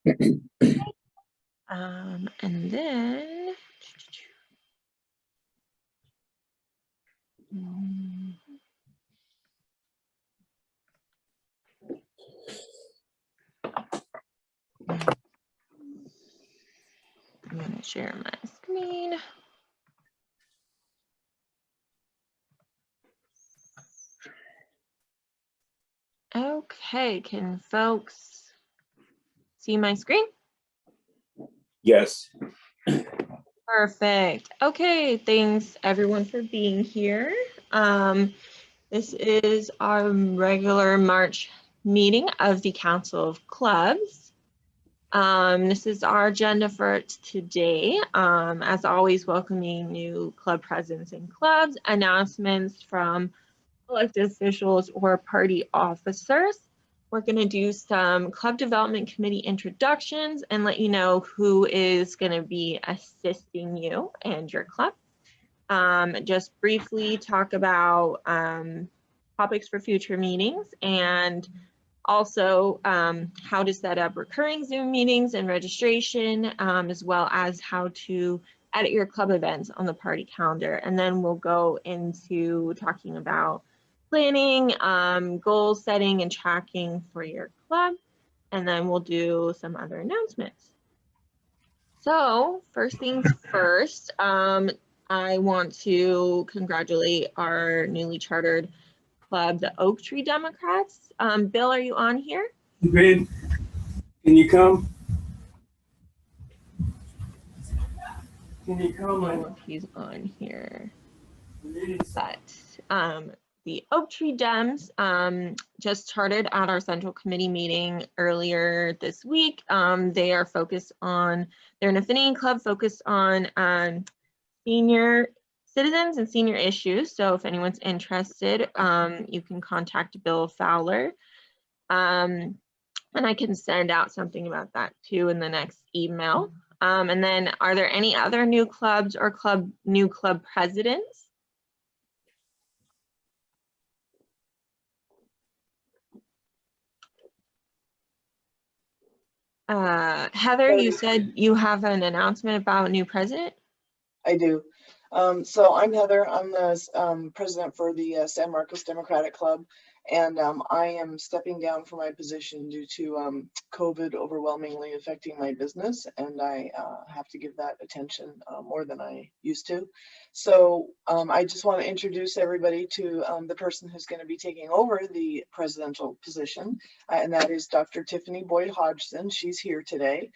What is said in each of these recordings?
And then I'm going to share my screen. Okay, can folks see my screen? Yes. Perfect. Okay, thanks everyone for being here. This is our regular March meeting of the Council of Clubs. This is our agenda for today. As always, welcoming new club presidents and clubs, announcements from elected officials or party officers. We're going to do some club development committee introductions and let you know who is going to be assisting you and your club. Just briefly talk about topics for future meetings and also how to set up recurring Zoom meetings and registration, as well as how to edit your club events on the party calendar. And then we'll go into talking about planning, goal setting and tracking for your club. And then we'll do some other announcements. So first things first, I want to congratulate our newly chartered club, the Oak Tree Democrats. Bill, are you on here? Greene, can you come? Can you come? I don't know if he's on here. But the Oak Tree Dems just charted at our central committee meeting earlier this week. They are focused on, they're an affinity club focused on senior citizens and senior issues. So if anyone's interested, you can contact Bill Fowler. And I can send out something about that too in the next email. And then are there any other new clubs or new club presidents? Heather, you said you have an announcement about a new president? I do. So I'm Heather. I'm the president for the San Marcos Democratic Club, and I am stepping down from my position due to COVID overwhelmingly affecting my business, and I have to give that attention more than I used to. So I just want to introduce everybody to the person who's going to be taking over the presidential position, and that is Dr. Tiffany Boyd Hodgson. She's here today.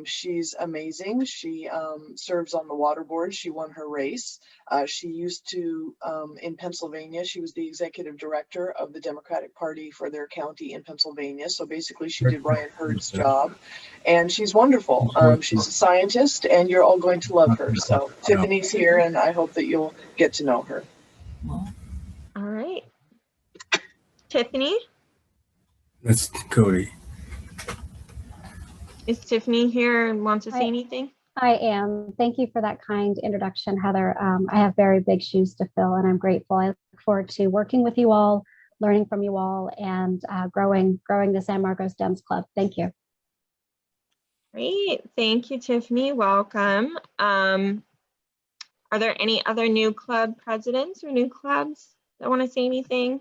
She's amazing. She serves on the water board. She won her race. She used to, in Pennsylvania, she was the executive director of the Democratic Party for their county in Pennsylvania. So basically she did Ryan Hurd's job, and she's wonderful. She's a scientist, and you're all going to love her. So Tiffany's here, and I hope that you'll get to know her. All right. Tiffany? That's Codi. Is Tiffany here and wants to say anything? I am. Thank you for that kind introduction, Heather. I have very big shoes to fill, and I'm grateful. I look forward to working with you all, learning from you all, and growing the San Marcos Dems Club. Thank you. Great. Thank you, Tiffany. Welcome. Are there any other new club presidents or new clubs that want to say anything?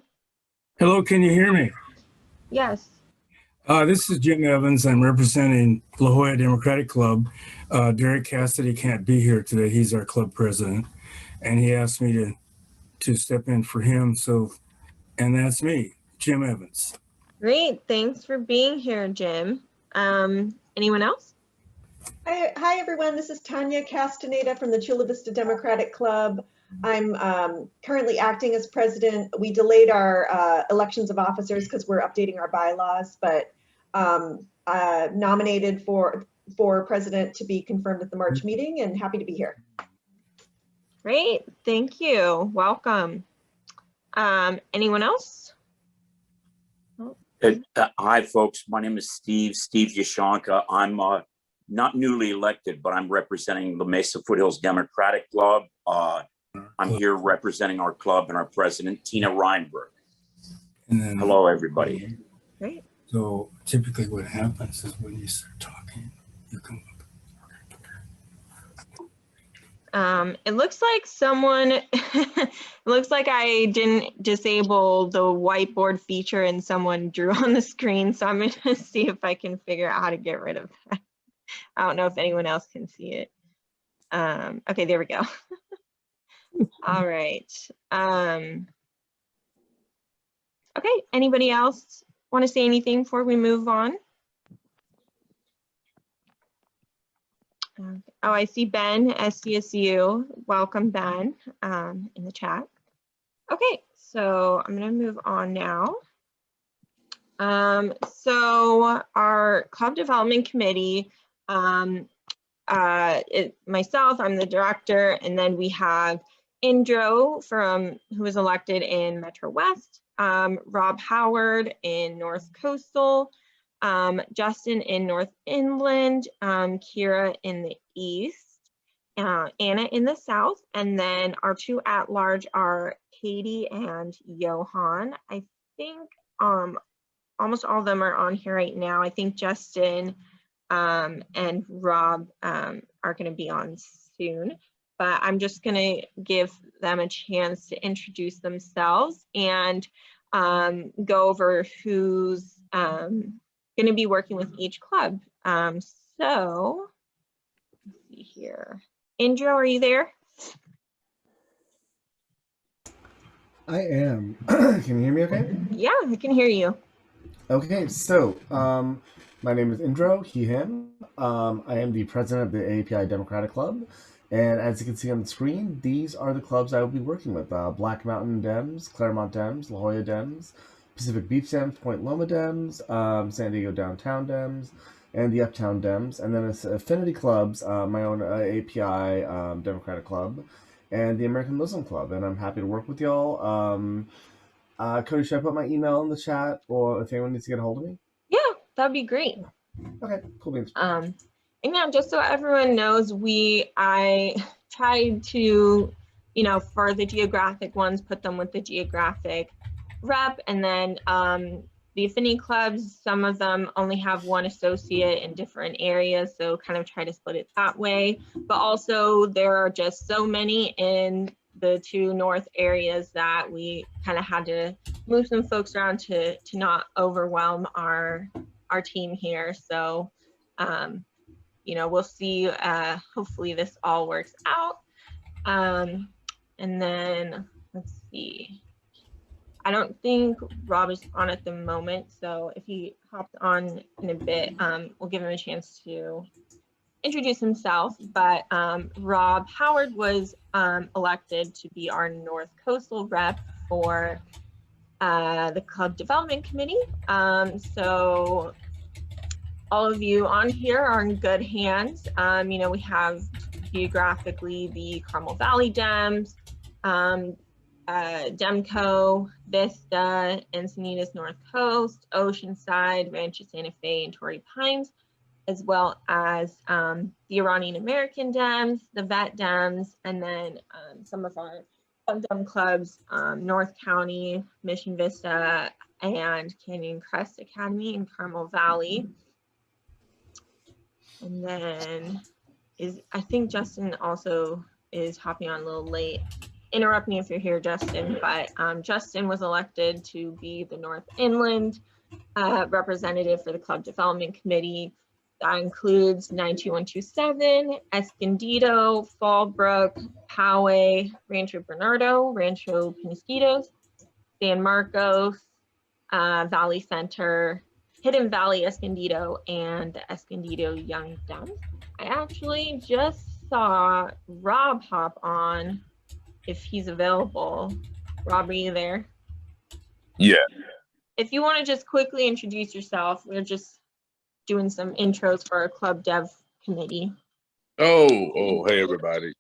Hello, can you hear me? Yes. This is Jim Evans. I'm representing La Jolla Democratic Club. Derek Cassidy can't be here today. He's our club president, and he asked me to step in for him. So, and that's me, Jim Evans. Great. Thanks for being here, Jim. Anyone else? Hi, everyone. This is Tanya Castaneda from the Chula Vista Democratic Club. I'm currently acting as president. We delayed our elections of officers because we're updating our bylaws, but nominated for president to be confirmed at the March meeting, and happy to be here. Great. Thank you. Welcome. Anyone else? Hi, folks. My name is Steve Yashanka. I'm not newly elected, but I'm representing the Mesa Foothills Democratic Club. I'm here representing our club and our president, Tina Reinberg. Hello, everybody. Great. So typically what happens is when you start talking, you come up. It looks like someone, it looks like I didn't disable the whiteboard feature and someone drew on the screen. So I'm going to see if I can figure out how to get rid of that. I don't know if anyone else can see it. Okay, there we go. All right. Okay, anybody else want to say anything before we move on? Oh, I see Ben, SCSU. Welcome, Ben, in the chat. Okay, so I'm going to move on now. So our club development committee, myself, I'm the director, and then we have Indro who was elected in Metro West, Rob Howard in North Coastal, Justin in North Inland, Kyra in the East, Anna in the South, and then our two at-large are Katie and Jehoan. I think almost all of them are on here right now. I think Justin and Rob are going to be on soon, but I'm just going to give them a chance to introduce themselves and go over who's going to be working with each club. So let's see here. Indro, are you there? I am. Can you hear me okay? Yeah, I can hear you. Okay, so my name is Indro, he, him. I am the president of the API Democratic Club. And as you can see on the screen, these are the clubs I will be working with. Black Mountain Dems, Claremont Dems, La Jolla Dems, Pacific Beach Dems, Point Loma Dems, San Diego Downtown Dems, and the Uptown Dems. And then it's affinity clubs, my own API Democratic Club, and the American Muslim Club. And I'm happy to work with y'all. Cody, should I put my email in the chat, or if anyone needs to get a hold of me? Yeah, that'd be great. Okay, cool beans. And yeah, just so everyone knows, I tried to, for the geographic ones, put them with the geographic rep, and then the affinity clubs, some of them only have one associate in different areas, so kind of try to split it that way. But also there are just so many in the two north areas that we kind of had to move some folks around to not overwhelm our team here. So we'll see. Hopefully this all works out. And then let's see. I don't think Rob is on at the moment, so if he hops on in a bit, we'll give him a chance to introduce himself. But Rob Howard was elected to be our North Coastal rep for the Club Development Committee. So all of you on here are in good hands. We have geographically the Carmel Valley Dems, Demco, Vista, Encinitas North Coast, Oceanside, Rancho Santa Fe, and Torrey Pines, as well as the Iranian American Dems, the Vet Dems, and then some of our Dem clubs, North County, Mission Vista, and Canyon Crest Academy in Carmel Valley. And then I think Justin also is hopping on a little late. Interrupt me if you're here, Justin, but Justin was elected to be the North Inland representative for the Club Development Committee. That includes 92127, Escondido, Fallbrook, Poway, Rancho Bernardo, Rancho Penasquitos, San Marcos, Valley Center, Hidden Valley Escondido, and the Escondido Young Dems. I actually just saw Rob hop on if he's available. Rob, are you there? Yeah. If you want to just quickly introduce yourself, we're just doing some intros for our club dev committee. Oh, hey everybody.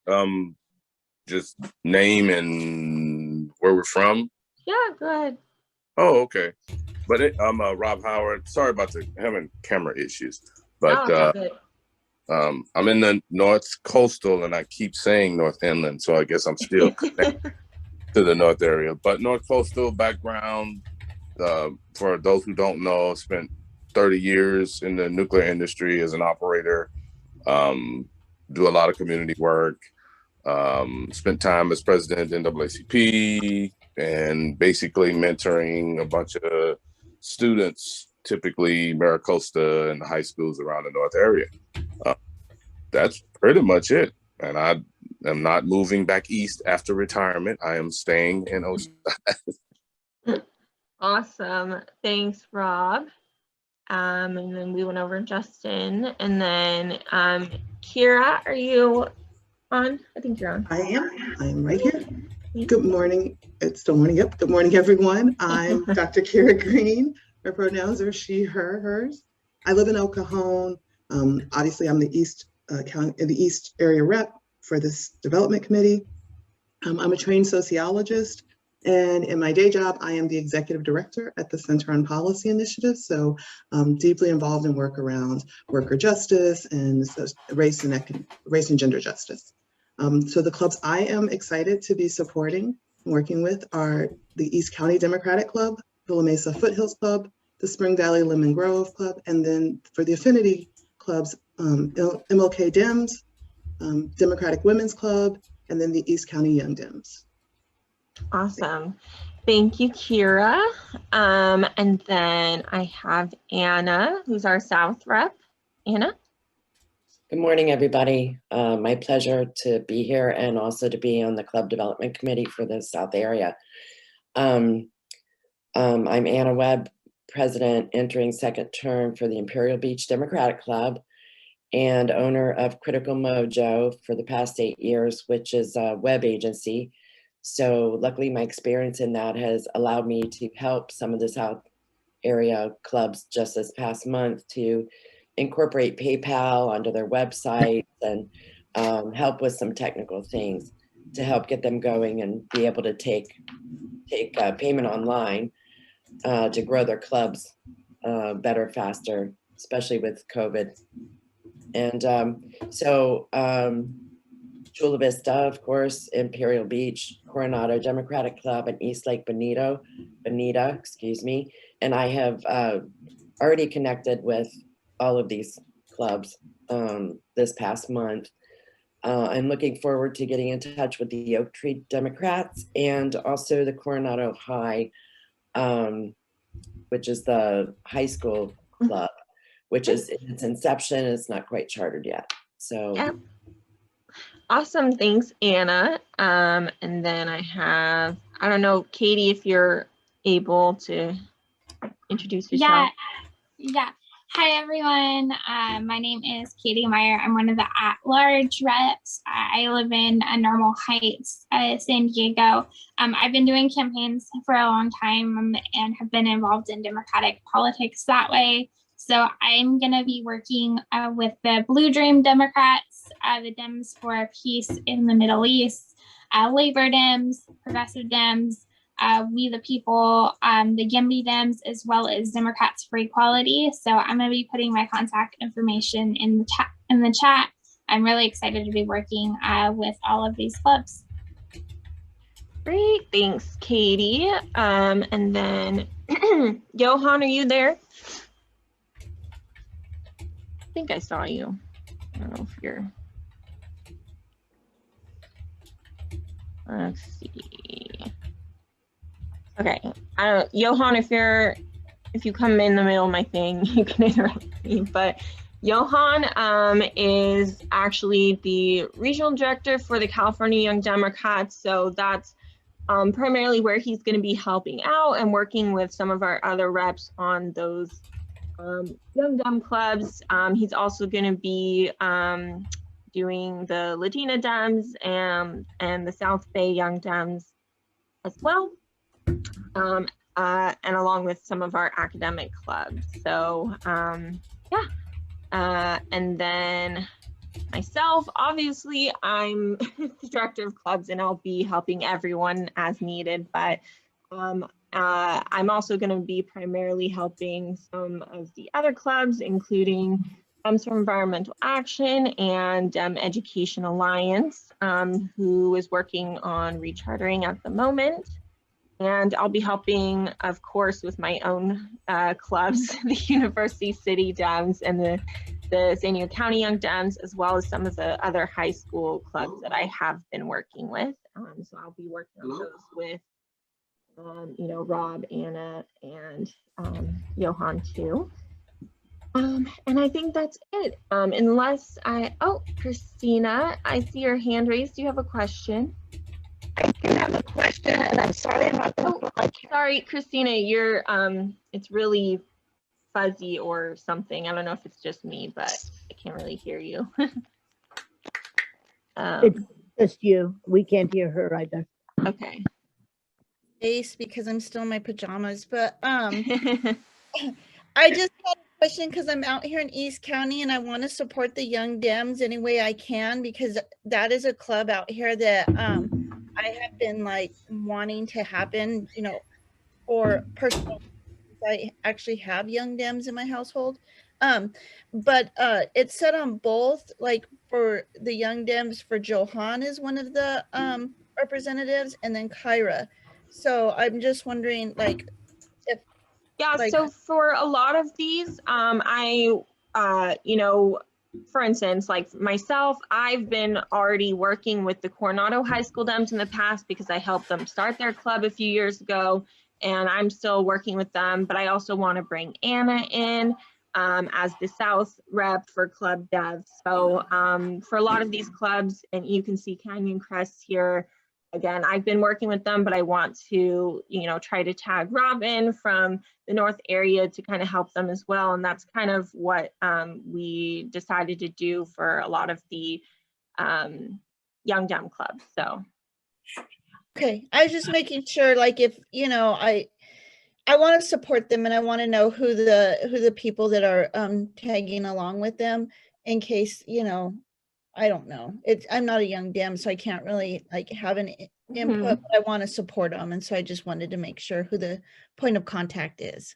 Just name and where we're from. Yeah, go ahead. Oh, okay. But I'm Rob Howard. Sorry about having camera issues, but I'm in the North Coastal, and I keep saying North Inland, so I guess I'm still connected to the North area. But North Coastal background, For those who don't know, I've spent 30 years in the nuclear industry as an operator, do a lot of community work, spent time as president in NAACP, and basically mentoring a bunch of students, typically Maricosta and the high schools around the North area. That's pretty much it. And I am not moving back east after retirement. I am staying in Oceanside. Awesome. Thanks, Rob. And then we went over Justin. And then Kyra, are you on? I think you're on. I am right here. Good morning. It's still morning. Yep. Good morning, everyone. I'm Dr. Kyra Greene. My pronouns are she, her, hers. I live in El Cajon. Obviously, I'm the East area rep for this development committee. I'm a trained sociologist, and in my day job, I am the executive director at the Center on Policy Initiative. So I'm deeply involved in work around worker justice and race and gender justice. So the clubs I am excited to be supporting and working with are the East County Democratic Club, the La Mesa Foothills Club, the Spring Valley Lemon Grove Club, and then for the affinity clubs, MLK Dems, Democratic Women's Club, and then the East County Young Dems. Awesome. Thank you, Kyra. And then I have Anna, who's our South rep. Anna? Good morning, everybody. My pleasure to be here and also to be on the Club Development Committee for the South area. I'm Anna Webb, President, entering second term for the Imperial Beach Democratic Club and owner of Critical Mojo for the past 8 years, which is a web agency. So luckily my experience in that has allowed me to help some of the South area clubs just this past month to incorporate PayPal onto their website and help with some technical things to help get them going and be able to take payment online to grow their clubs better, faster, especially with COVID. And Chula Vista, of course, Imperial Beach, Coronado Democratic Club, and East Lake Bonita, excuse me. And I have already connected with all of these clubs this past month. I'm looking forward to getting in touch with the Oak Tree Democrats and also the Coronado High, which is the high school club, which is in its inception. It's not quite chartered yet. So. Yeah. Awesome. Thanks, Anna. And then I have, I don't know, Katie, if you're able to introduce yourself. Yeah. Hi, everyone. My name is Katie Meyer. I'm one of the at-large reps. I live in Normal Heights, San Diego. I've been doing campaigns for a long time and have been involved in Democratic politics that way. So I'm going to be working with the Blue Dream Democrats, the Dems for Peace in the Middle East, Labor Dems, Progressive Dems, We the People, the Gimby Dems, as well as Democrats for Equality. So I'm going to be putting my contact information in the chat. I'm really excited to be working with all of these clubs. Great, thanks, Katie. And then Jehoan, are you there? I think I saw you. I don't know if you're. Let's see. Okay, Jehoan, if you come in the middle of my thing, you can interrupt me. But Jehoan is actually the regional director for the California Young Democrats. So that's primarily where he's going to be helping out and working with some of our other reps on those Young Dem clubs. He's also going to be doing the Latina Dems and the South Bay Young Dems as well, and along with some of our academic clubs. So and then myself, obviously, I'm the director of clubs and I'll be helping everyone as needed, but I'm also going to be primarily helping some of the other clubs, including Dems for Environmental Action and Education Alliance, who is working on rechartering at the moment. And I'll be helping, of course, with my own clubs, the University City Dems and the San Diego County Young Dems, as well as some of the other high school clubs that I have been working with. So I'll be working on those with, you know, Rob, Anna, and Jehoan too. And I think that's it. Unless oh, Christina, I see your hand raised. Do you have a question? I do have a question, and I'm sorry I'm not going to Sorry, Christina, you're it's really fuzzy or something. I don't know if it's just me, but I can't really hear you. It's just you. We can't hear her either. Okay. Because I'm still in my pajamas, but I just had a question because I'm out here in East County and I want to support the Young Dems any way I can, because that is a club out here that I have been like wanting to happen, you know, for personal. I actually have Young Dems in my household, but it said on both, like for the Young Dems, for Jehoan is one of the representatives, and then Kyra. So I'm just wondering, like, if so for a lot of these, you know, for instance, like myself, I've been already working with the Coronado High School Dems in the past because I helped them start their club a few years ago, and I'm still working with them. But I also want to bring Anna in as the South rep for Club Dev. So for a lot of these clubs, and you can see Canyon Crest here. Again, I've been working with them, but I want to, you know, try to tag Robin from the North area to kind of help them as well. And that's kind of what we decided to do for a lot of the Young Dem clubs. So. Okay, I was just making sure, like, if, you know, I want to support them and I want to know who the people that are tagging along with them, in case, you know, I don't know. I'm not a Young Dem, so I can't really like have an input, but I want to support them. And so I just wanted to make sure who the point of contact is.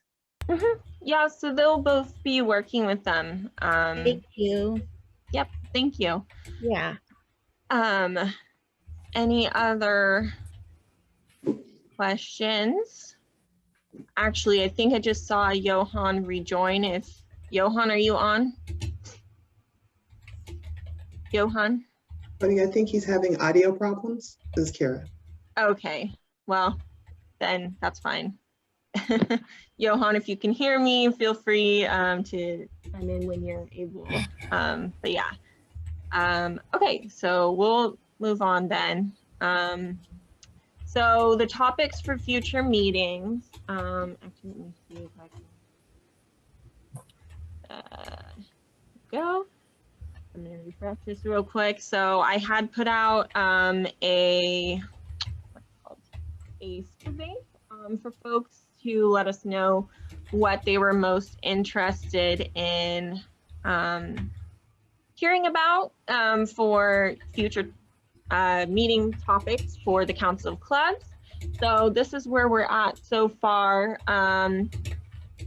Yeah, so they'll both be working with them. Thank you. Yep, thank you. Yeah. Any other questions? Actually, I think I just saw Jehoan rejoin. If Jehoan, are you on? Jehoan? I think he's having audio problems. This is Kyra. Okay, well, then that's fine. Jehoan, if you can hear me, feel free to chime in when you're able. But yeah. Okay, so we'll move on then. So the topics for future meetings. Actually, let me see if I can go. I'm going to refresh this real quick. So I had put out a survey for folks to let us know what they were most interested in hearing about for future meeting topics for the Council of Clubs. So this is where we're at so far.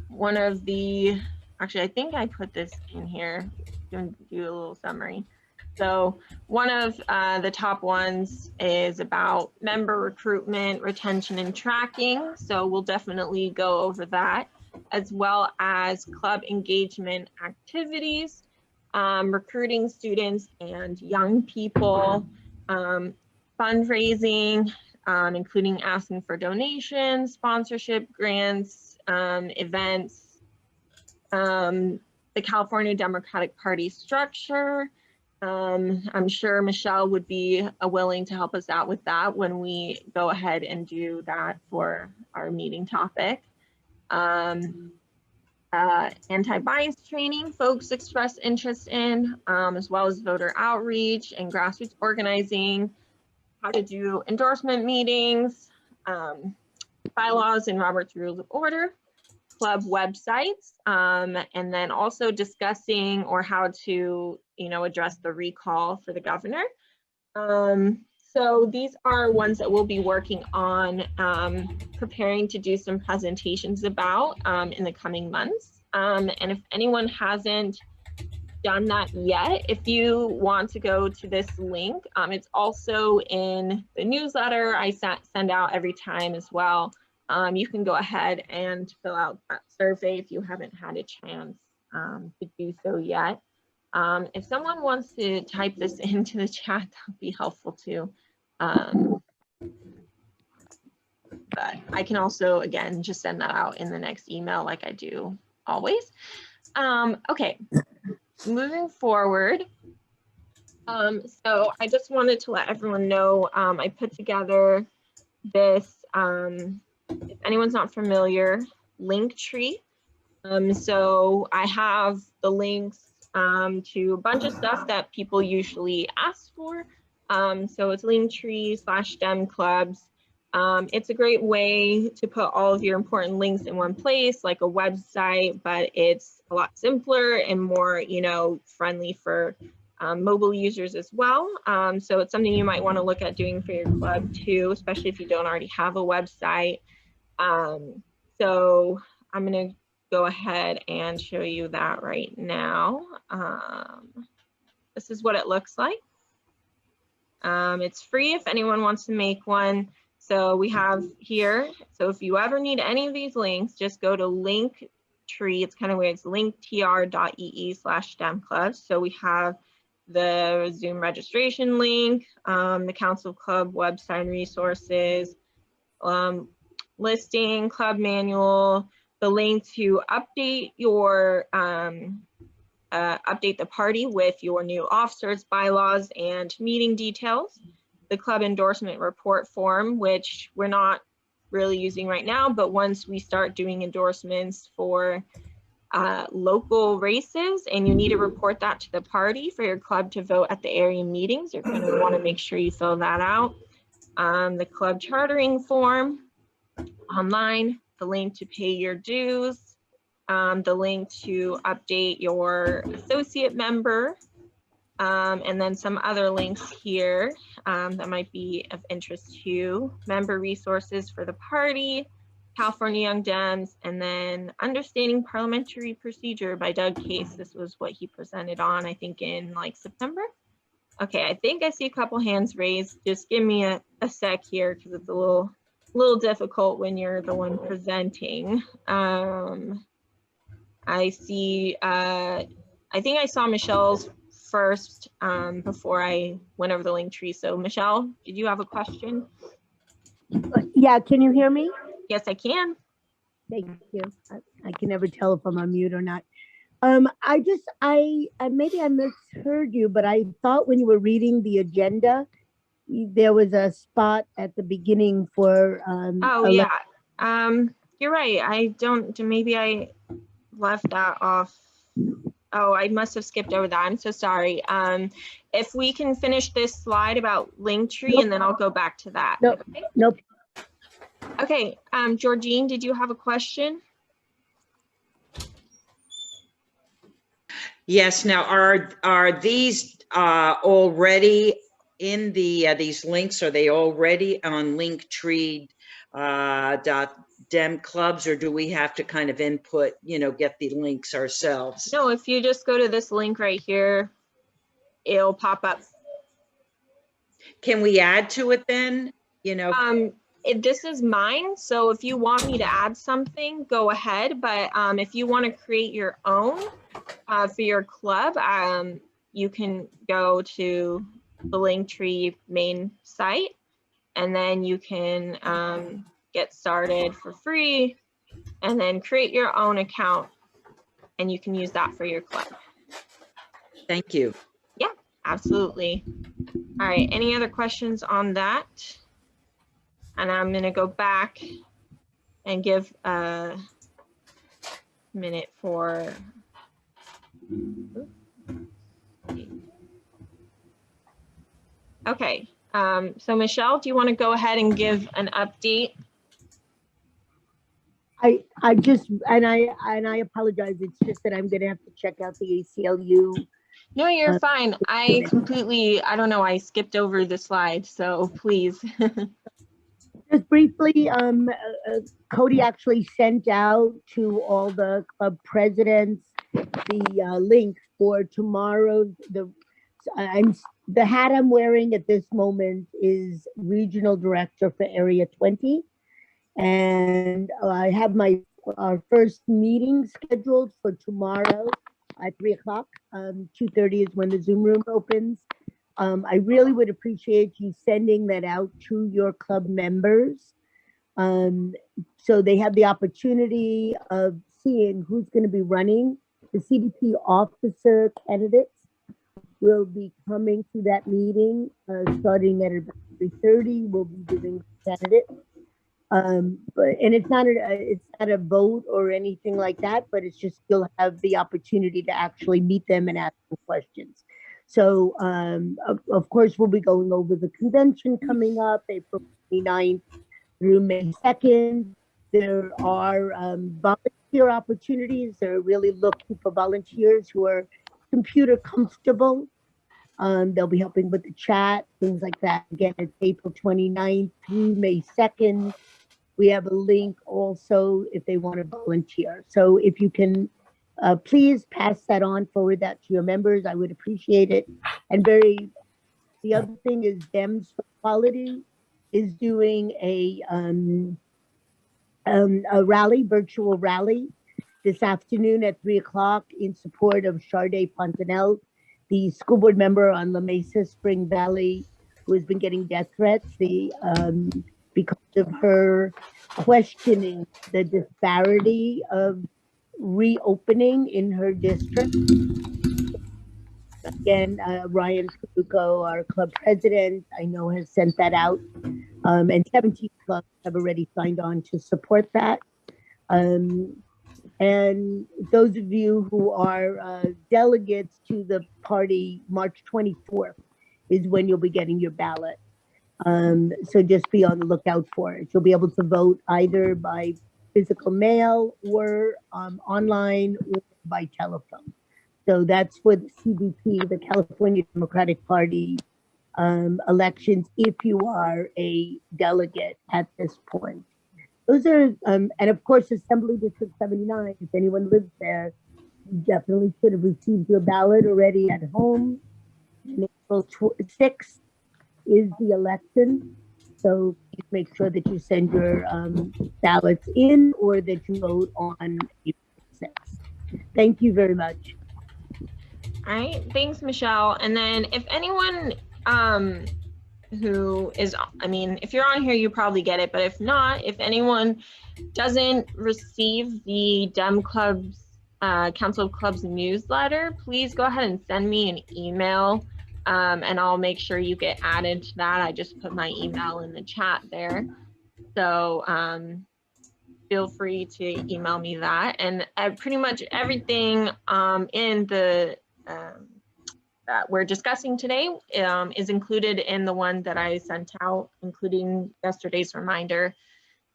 One of the, actually, I think I put this in here. Do a little summary. So one of the top ones is about member recruitment, retention, and tracking. So we'll definitely go over that, as well as club engagement activities, recruiting students and young people, fundraising, including asking for donations, sponsorship, grants, events, the California Democratic Party structure. I'm sure Michelle would be willing to help us out with that when we go ahead and do that for our meeting topic. Anti-bias training, folks express interest in, as well as voter outreach and grassroots organizing, how to do endorsement meetings, bylaws and Robert's Rules of Order, club websites, and then also discussing or how to, you know, address the recall for the governor. So these are ones that we'll be working on, preparing to do some presentations about in the coming months. And if anyone hasn't done that yet, if you want to go to this link, it's also in the newsletter I send out every time as well. You can go ahead and fill out that survey if you haven't had a chance to do so yet. If someone wants to type this into the chat, that would be helpful too. But I can also, again, just send that out in the next email like I do always. Okay, moving forward. So I just wanted to let everyone know I put together this, if anyone's not familiar, link tree. So I have the links to a bunch of stuff that people usually ask for. So it's Linktree/Dem Clubs. It's a great way to put all of your important links in one place, like a website, but it's a lot simpler and more, friendly for mobile users as well. So it's something you might want to look at doing for your club too, especially if you don't already have a website. So I'm going to go ahead and show you that right now. This is what it looks like. It's free if anyone wants to make one. So we have here, so if you ever need any of these links, just go to Linktree. It's kind of weird. It's linktr.ee/demclubs. So we have the Zoom registration link, the Council Club website and resources, listing, club manual, the link to update your update the party with your new officers, bylaws, and meeting details. The club endorsement report form, which we're not really using right now, but once we start doing endorsements for local races and you need to report that to the party for your club to vote at the area meetings, you're going to want to make sure you fill that out. The club chartering form online, the link to pay your dues, the link to update your associate member, and then some other links here that might be of interest to you. Member resources for the party, California Young Dems, and then Understanding Parliamentary Procedure by Doug Case. This was what he presented on, I think, in like September. Okay, I think I see a couple hands raised. Just give me a sec here because it's a little difficult when you're the one presenting. I see, I think I saw Michelle's first before I went over the link tree. So Michelle, did you have a question? Yeah, can you hear me? Yes, I can. Thank you. I can never tell if I'm on mute or not. Maybe I misheard you, but I thought when you were reading the agenda, there was a spot at the beginning for. Oh yeah, you're right. Maybe I left that off. Oh, I must have skipped over that. I'm so sorry. If we can finish this slide about Linktree, nope. And then I'll go back to that. Nope. Okay? Nope. Okay, Georgine, did you have a question? Yes. Now, are these already in the these links? Are they already on Linktree .dem clubs, or do we have to kind of input, get the links ourselves? No, if you just go to this link right here, it'll pop up. Can we add to it then? This is mine, so if you want me to add something, go ahead. But if you want to create your own for your club, you can go to the Linktree main site, and then you can get started for free, and then create your own account, and you can use that for your club. Thank you. Yeah, absolutely. All right, any other questions on that? And I'm going to go back and give a minute for. Okay, so Michelle, do you want to go ahead and give an update? I apologize. It's just that I'm going to have to check out the ACLU. No, you're fine. I don't know, I skipped over the slide, so please. Just briefly, Codi actually sent out to all the club presidents the link for tomorrow's, the hat I'm wearing at this moment is Regional Director for Area 20. And I have our first meeting scheduled for tomorrow at 3 o'clock. 2:30 is when the Zoom room opens. I really would appreciate you sending that out to your club members, so they have the opportunity of seeing who's going to be running. The CDP officer candidates will be coming to that meeting starting at about 3:30. We'll be giving candidates. And it's not a vote or anything like that, but it's just you'll have the opportunity to actually meet them and ask them questions. So of course we'll be going over the convention coming up April 29th through May 2nd. There are volunteer opportunities. They're really looking for volunteers who are computer comfortable. They'll be helping with the chat, things like that. Again, it's April 29th through May 2nd. We have a link also if they want to volunteer. So if you can please pass that on, forward that to your members, I would appreciate it. And the other thing is Dems for Quality is doing a rally, virtual rally this afternoon at 3 o'clock in support of Sharday Fontanelle, the school board member on La Mesa Spring Valley, who has been getting death threats because of her questioning the disparity of reopening in her district. Again, Ryan Paluco, our club president, I know has sent that out, and 17 clubs have already signed on to support that. And those of you who are delegates to the party, March 24th is when you'll be getting your ballot. So just be on the lookout for it. You'll be able to vote either by physical mail or online or by telephone. So that's for the CDP, the California Democratic Party elections, if you are a delegate at this point. Those are, and of course, Assembly District 79, if anyone lives there, you definitely should have received your ballot already at home. And April 6th is the election. So please make sure that you send your ballots in or that you vote on April 6th. Thank you very much. All right, thanks, Michelle. And then if anyone who is, I mean, if you're on here, you probably get it, but if not, if anyone doesn't receive the Dem Club's Council of Clubs newsletter, please go ahead and send me an email and I'll make sure you get added to that. I just put my email in the chat there. So feel free to email me that. And pretty much everything in the that we're discussing today is included in the one that I sent out, including yesterday's reminder.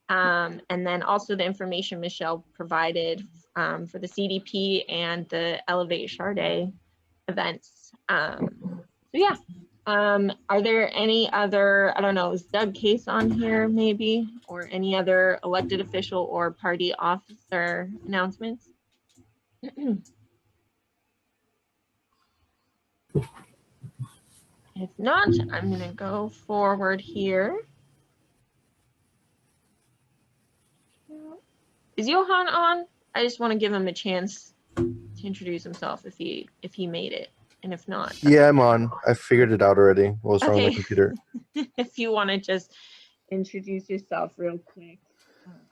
And then also the information Michelle provided for the CDP and the Elevate Sharday events. So yeah, are there any other, I don't know, is Doug Case on here maybe, or any other elected official or party officer announcements? If not, I'm going to go forward here. Is Jehoan on? I just want to give him a chance to introduce himself if he made it, and if not, yeah, I'm on. I figured it out already. What was wrong with my computer? If you want to just introduce yourself real quick.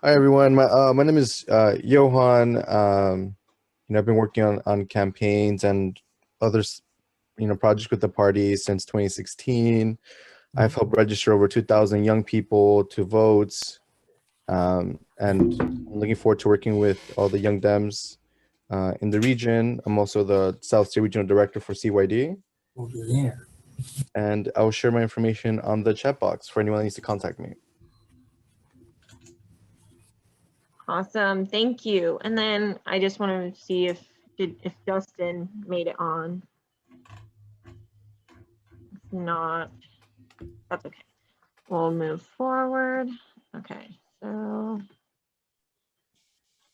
Hi everyone. My name is Jehoan. I've been working on campaigns and others, projects with the party since 2016. I've helped register over 2,000 young people to vote, and I'm looking forward to working with all the young Dems in the region. I'm also the South State Regional Director for CYD. Yeah. And I'll share my information on the chat box for anyone that needs to contact me. Awesome, thank you. And then I just want to see if Justin made it on. If not, that's okay. We'll move forward. Okay, so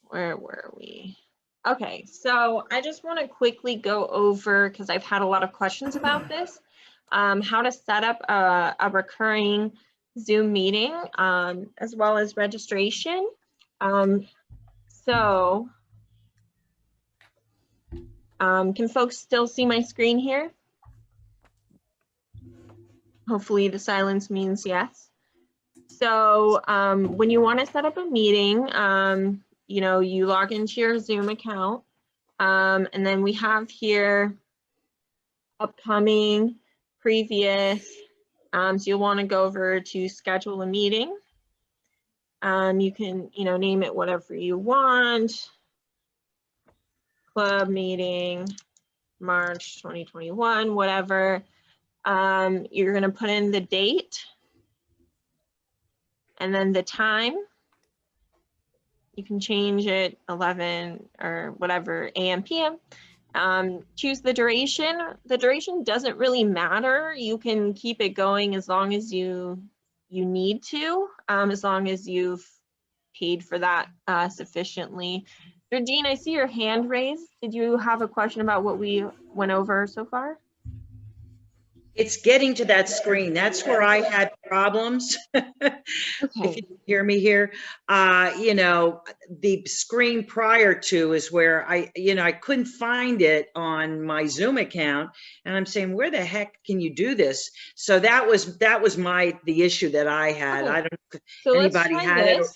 where were we? Okay, so I just want to quickly go over, because I've had a lot of questions about this, how to set up a recurring Zoom meeting, as well as registration. Can folks still see my screen here? Hopefully the silence means yes. So when you want to set up a meeting, you know, you log into your Zoom account, and then we have here upcoming, previous, so you'll want to go over to schedule a meeting. You can, you know, name it whatever you want. Club meeting, March 2021, whatever. You're going to put in the date and then the time. You can change it 11 or whatever AM, PM. Choose the duration. The duration doesn't really matter. You can keep it going as long as you need to, as long as you've paid for that sufficiently. Georgine, I see your hand raised. Did you have a question about what we went over so far? It's getting to that screen. That's where I had problems. If you can hear me here, you know, the screen prior to is where I couldn't find it on my Zoom account, and I'm saying, where the heck can you do this? So that was the issue that I had. I don't know if anybody had it.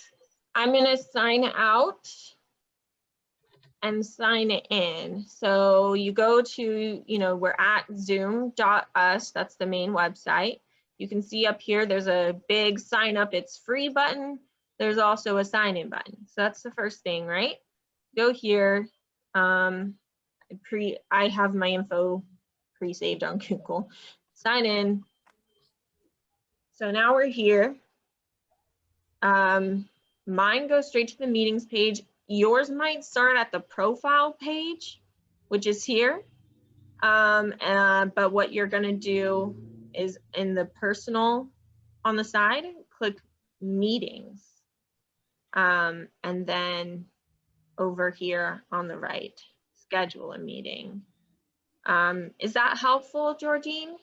I'm going to sign out and sign in. So you go to, you know, we're at zoom.us. That's the main website. You can see up here, there's a big sign up, it's free button. There's also a sign in button. So that's the first thing, right? Go here. I have my info pre-saved on Google. Sign in. So now we're here. Mine goes straight to the meetings page. Yours might start at the profile page, which is here. But what you're gonna do is in the personal on the side, click meetings. And then over here on the right, schedule a meeting. Is that helpful, Georgine?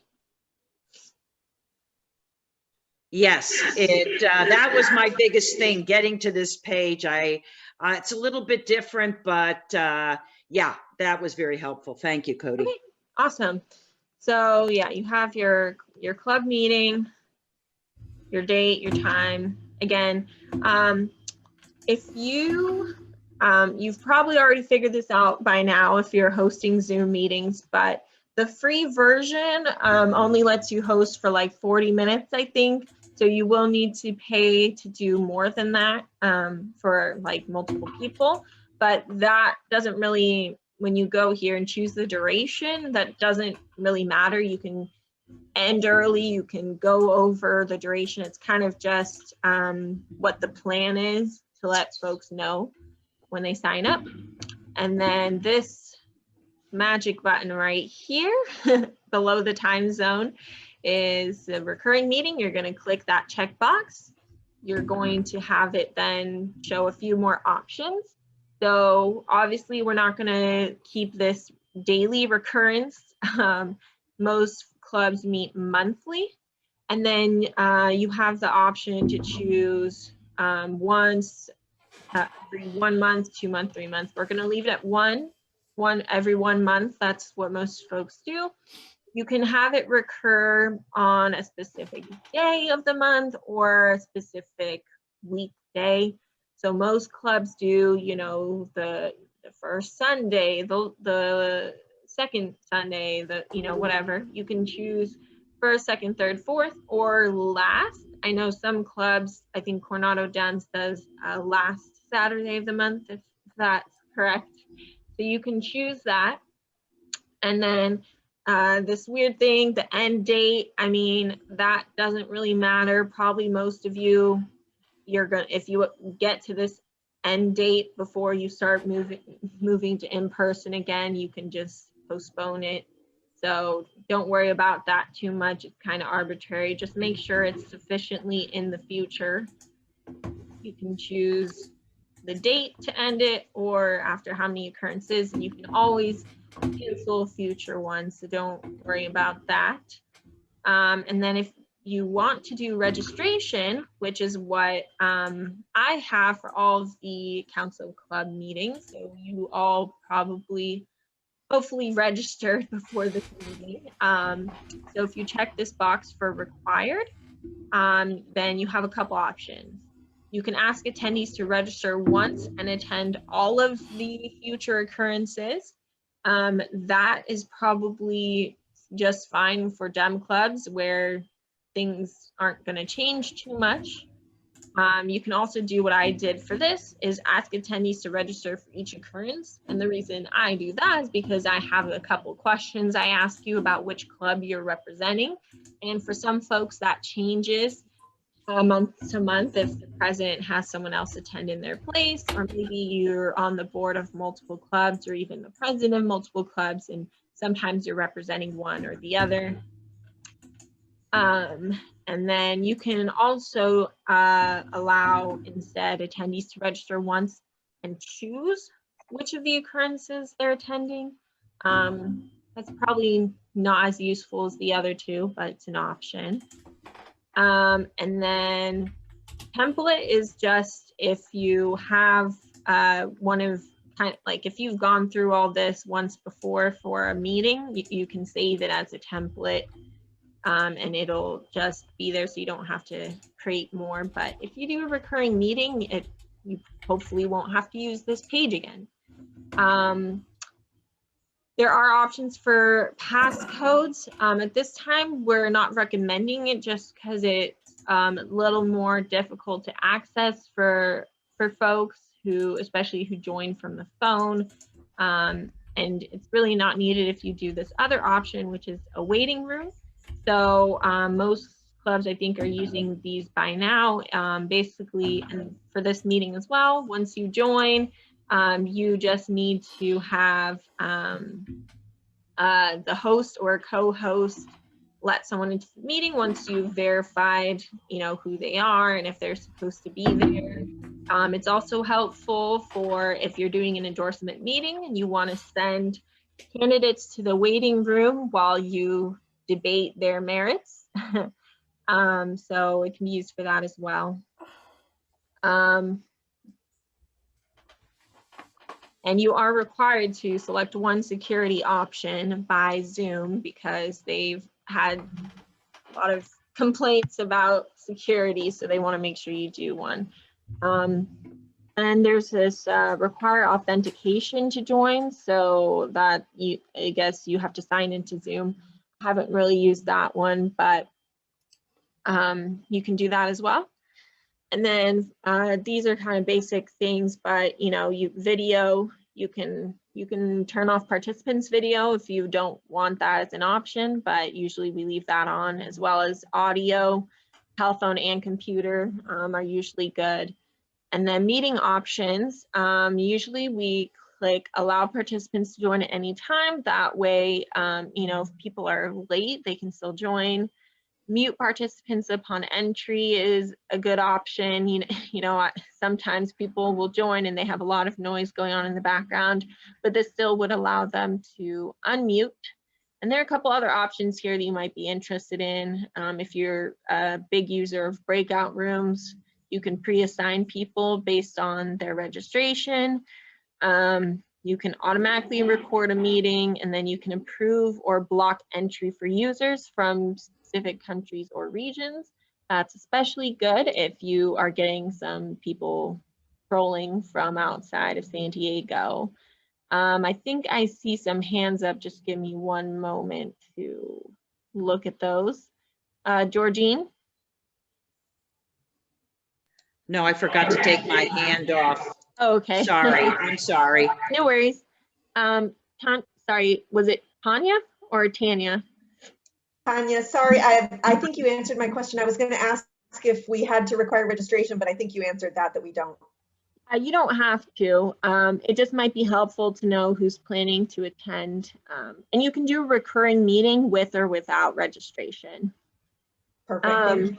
Yes, that was my biggest thing, getting to this page. It's a little bit different, but yeah, that was very helpful. Thank you, Codi. Okay, awesome. So yeah, you have your club meeting, your date, your time. Again, if you've probably already figured this out by now if you're hosting Zoom meetings, but the free version only lets you host for like 40 minutes, I think. So you will need to pay to do more than that for like multiple people. But that doesn't really, when you go here and choose the duration, that doesn't really matter. You can end early, you can go over the duration. It's kind of just what the plan is to let folks know when they sign up. And then this magic button right here below the time zone is the recurring meeting. You're going to click that checkbox. You're going to have it then show a few more options. So obviously we're not going to keep this daily recurrence. Most clubs meet monthly. And then you have the option to choose once every 1 month, 2 months, 3 months. We're going to leave it at one every 1 month. That's what most folks do. You can have it recur on a specific day of the month or a specific weekday. So most clubs do, you know, the first Sunday, the second Sunday, you know, whatever. You can choose first, second, third, fourth, or last. I know some clubs, I think Coronado Dance does last Saturday of the month, if that's correct. So you can choose that. And then this weird thing, the end date, I mean, that doesn't really matter. Probably most of you, if you get to this end date before you start moving to in-person again, you can just postpone it. So don't worry about that too much. It's kind of arbitrary. Just make sure it's sufficiently in the future. You can choose the date to end it or after how many occurrences, and you can always cancel future ones, so don't worry about that. And then if you want to do registration, which is what I have for all of the council club meetings, so you all probably hopefully registered before this meeting. So if you check this box for required, then you have a couple options. You can ask attendees to register once and attend all of the future occurrences. That is probably just fine for Dem clubs where things aren't going to change too much. You can also do what I did for this, is ask attendees to register for each occurrence. And the reason I do that is because I have a couple questions I ask you about which club you're representing. And for some folks that changes month to month if the president has someone else attend in their place, or maybe you're on the board of multiple clubs or even the president of multiple clubs, and sometimes you're representing one or the other. And then you can also allow instead attendees to register once and choose which of the occurrences they're attending. That's probably not as useful as the other two, but it's an option. And then template is just if you have one of like if you've gone through all this once before for a meeting, you can save it as a template. And it'll just be there so you don't have to create more. But if you do a recurring meeting, you hopefully won't have to use this page again. There are options for passcodes. At this time, we're not recommending it just because it's a little more difficult to access for folks who, especially who join from the phone. And it's really not needed if you do this other option, which is a waiting room. So most clubs, I think, are using these by now. Basically, and for this meeting as well, once you join, you just need to have the host or co-host let someone into the meeting once you've verified, who they are and if they're supposed to be there. It's also helpful for if you're doing an endorsement meeting and you want to send candidates to the waiting room while you debate their merits. So it can be used for that as well. And you are required to select one security option by Zoom because they've had a lot of complaints about security, so they want to make sure you do one. And there's this require authentication to join, so that I guess you have to sign into Zoom. I haven't really used that one, but you can do that as well. And then these are kind of basic things, but video, you can turn off participants video if you don't want that as an option, but usually we leave that on, as well as audio, telephone and computer are usually good. And then meeting options, usually we click allow participants to join at any time. That way, if people are late, they can still join. Mute participants upon entry is a good option. Sometimes people will join and they have a lot of noise going on in the background, but this still would allow them to unmute. And there are a couple other options here that you might be interested in. If you're a big user of breakout rooms, you can pre-assign people based on their registration. You can automatically record a meeting, and then you can approve or block entry for users from specific countries or regions. That's especially good if you are getting some people trolling from outside of San Diego. I think I see some hands up. Just give me one moment to look at those. Georgine? No, I forgot to take my hand off. Oh, okay. Sorry, I'm sorry. No worries. Sorry, was it Tanya or Tanya? Tanya, sorry, I think you answered my question. I was going to ask if we had to require registration, but I think you answered that we don't. You don't have to. It just might be helpful to know who's planning to attend. And you can do a recurring meeting with or without registration. Perfect.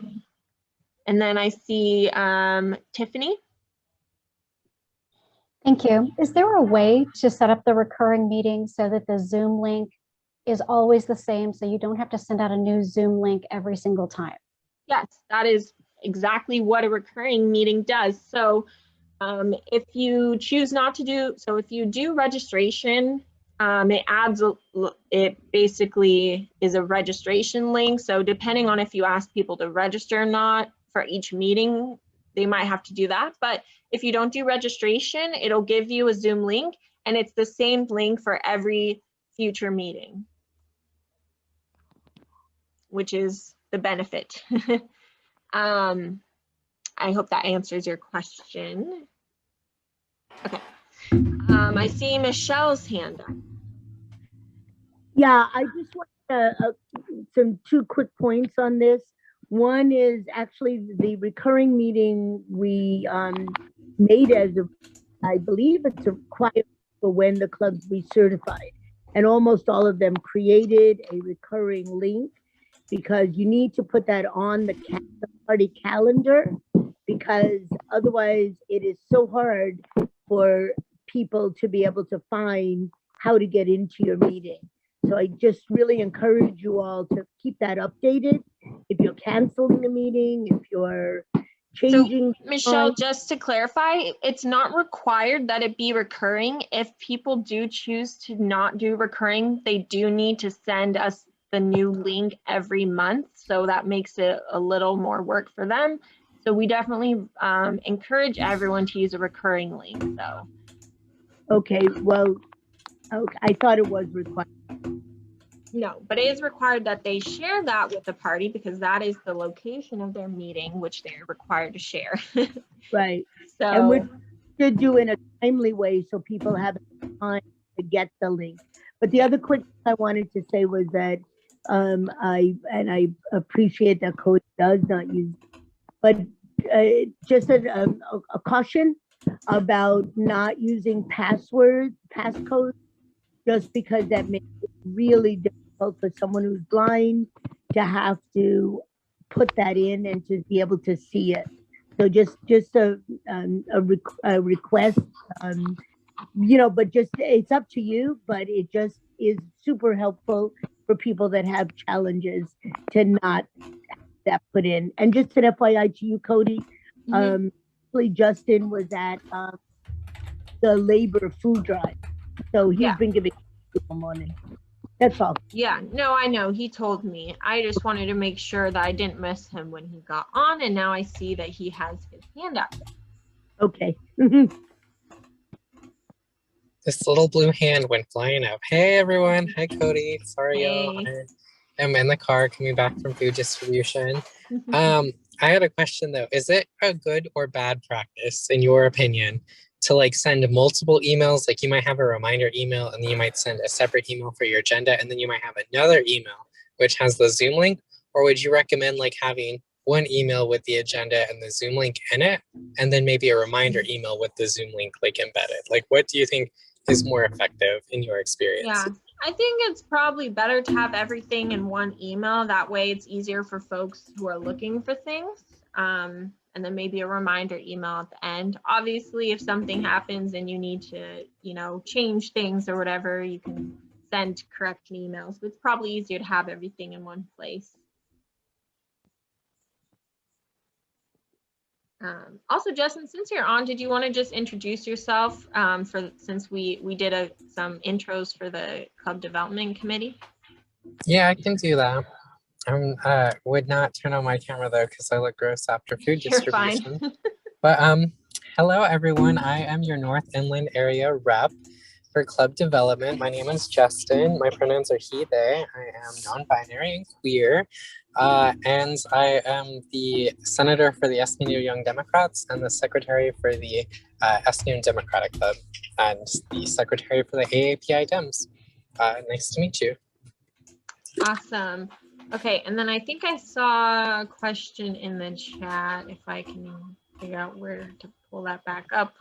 And then I see Tiffany. Thank you. Is there a way to set up the recurring meeting so that the Zoom link is always the same, so you don't have to send out a new Zoom link every single time? Yes, that is exactly what a recurring meeting does. So if you choose not to do, so if you do registration, it basically is a registration link. So depending on if you ask people to register or not for each meeting, they might have to do that. But if you don't do registration, it'll give you a Zoom link, and it's the same link for every future meeting, which is the benefit. I hope that answers your question. Okay. I see Michelle's hand up. Yeah, I just want two quick points on this. One is actually the recurring meeting we made as I believe it's a requirement for when the clubs recertified, and almost all of them created a recurring link, because you need to put that on the party calendar, because otherwise it is so hard for people to be able to find how to get into your meeting. So I just really encourage you all to keep that updated. If you're canceling a meeting, if you're changing. So, Michelle, just to clarify, it's not required that it be recurring. If people do choose to not do recurring, they do need to send us the new link every month. So that makes it a little more work for them. So we definitely encourage everyone to use a recurring link, though. Okay, well, okay, I thought it was required. No, but it is required that they share that with the party, because that is the location of their meeting, which they're required to share. Right. So, and we should do in a timely way so people have time to get the link. But the other quick thing I wanted to say was that I appreciate that Codi does not use, but just a caution about not using passcodes, just because that makes it really difficult for someone who's blind to have to put that in and to be able to see it. So just a request, but just, it's up to you, but it just is super helpful for people that have challenges to not have that put in. And just an FYI to you, Codi, Justin was at the labor food drive. So he's been giving all morning. That's all. Yeah, no, I know. He told me. I just wanted to make sure that I didn't miss him when he got on, and now I see that he has his hand up. Okay. This little blue hand went flying up. Hey, everyone. Hi, Codi. Sorry, y'all. I'm in the car coming back from food distribution. I had a question, though. Is it a good or bad practice, in your opinion, to send multiple emails? Like, you might have a reminder email, and then you might send a separate email for your agenda, and then you might have another email which has the Zoom link? Or would you recommend having one email with the agenda and the Zoom link in it, and then maybe a reminder email with the Zoom link embedded? What do you think is more effective in your experience? Yeah, I think it's probably better to have everything in one email. That way it's easier for folks who are looking for things. And then maybe a reminder email at the end. Obviously, if something happens and you need to, change things or whatever, you can send correction emails. But it's probably easier to have everything in one place. Also, Justin, since you're on, did you want to just introduce yourself since we did some intros for the Club Development Committee? Yeah, I can do that. I would not turn on my camera though, because I look gross after food distribution. But hello everyone, I am your North Inland Area rep for Club Development. My name is Justin. My pronouns are he, they. I am non-binary and queer. And I am the senator for the Espinoza Young Democrats and the secretary for the Espinoza Democratic Club and the secretary for the AAPI Dems. Nice to meet you. Awesome. Okay, and then I think I saw a question in the chat, if I can figure out where to pull that back up.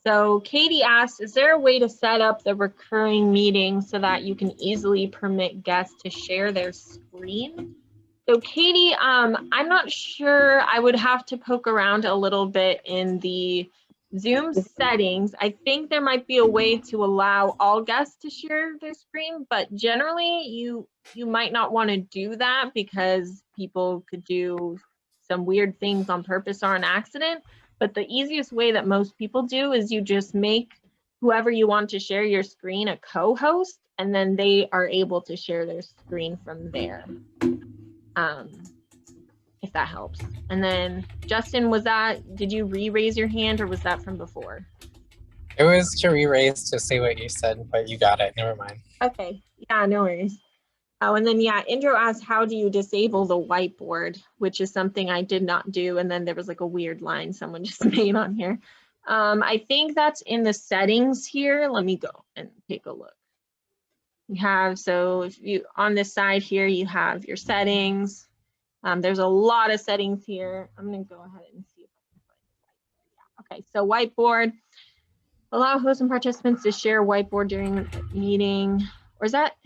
So Katie asked, is there a way to set up the recurring meeting so that you can easily permit guests to share their screen? So Katie, I'm not sure. I would have to poke around a little bit in the Zoom settings, I think there might be a way to allow all guests to share their screen, but generally you might not want to do that because people could do some weird things on purpose or on accident. But the easiest way that most people do is you just make whoever you want to share your screen a co-host, and then they are able to share their screen from there. If that helps. And then Justin, did you re-raise your hand or was that from before? It was to re-raise to say what you said, but you got it. Never mind. Okay. Yeah, no worries. Oh, and then yeah, Indro asked, how do you disable the whiteboard, which is something I did not do. And then there was like a weird line someone just made on here. I think that's in the settings here. Let me go and take a look. You have, so if you, on this side here, you have your settings. There's a lot of settings here. I'm gonna go ahead and see if I can find the whiteboard. Yeah. Okay, so whiteboard. Allow hosts and participants to share whiteboard during the meeting. Or is that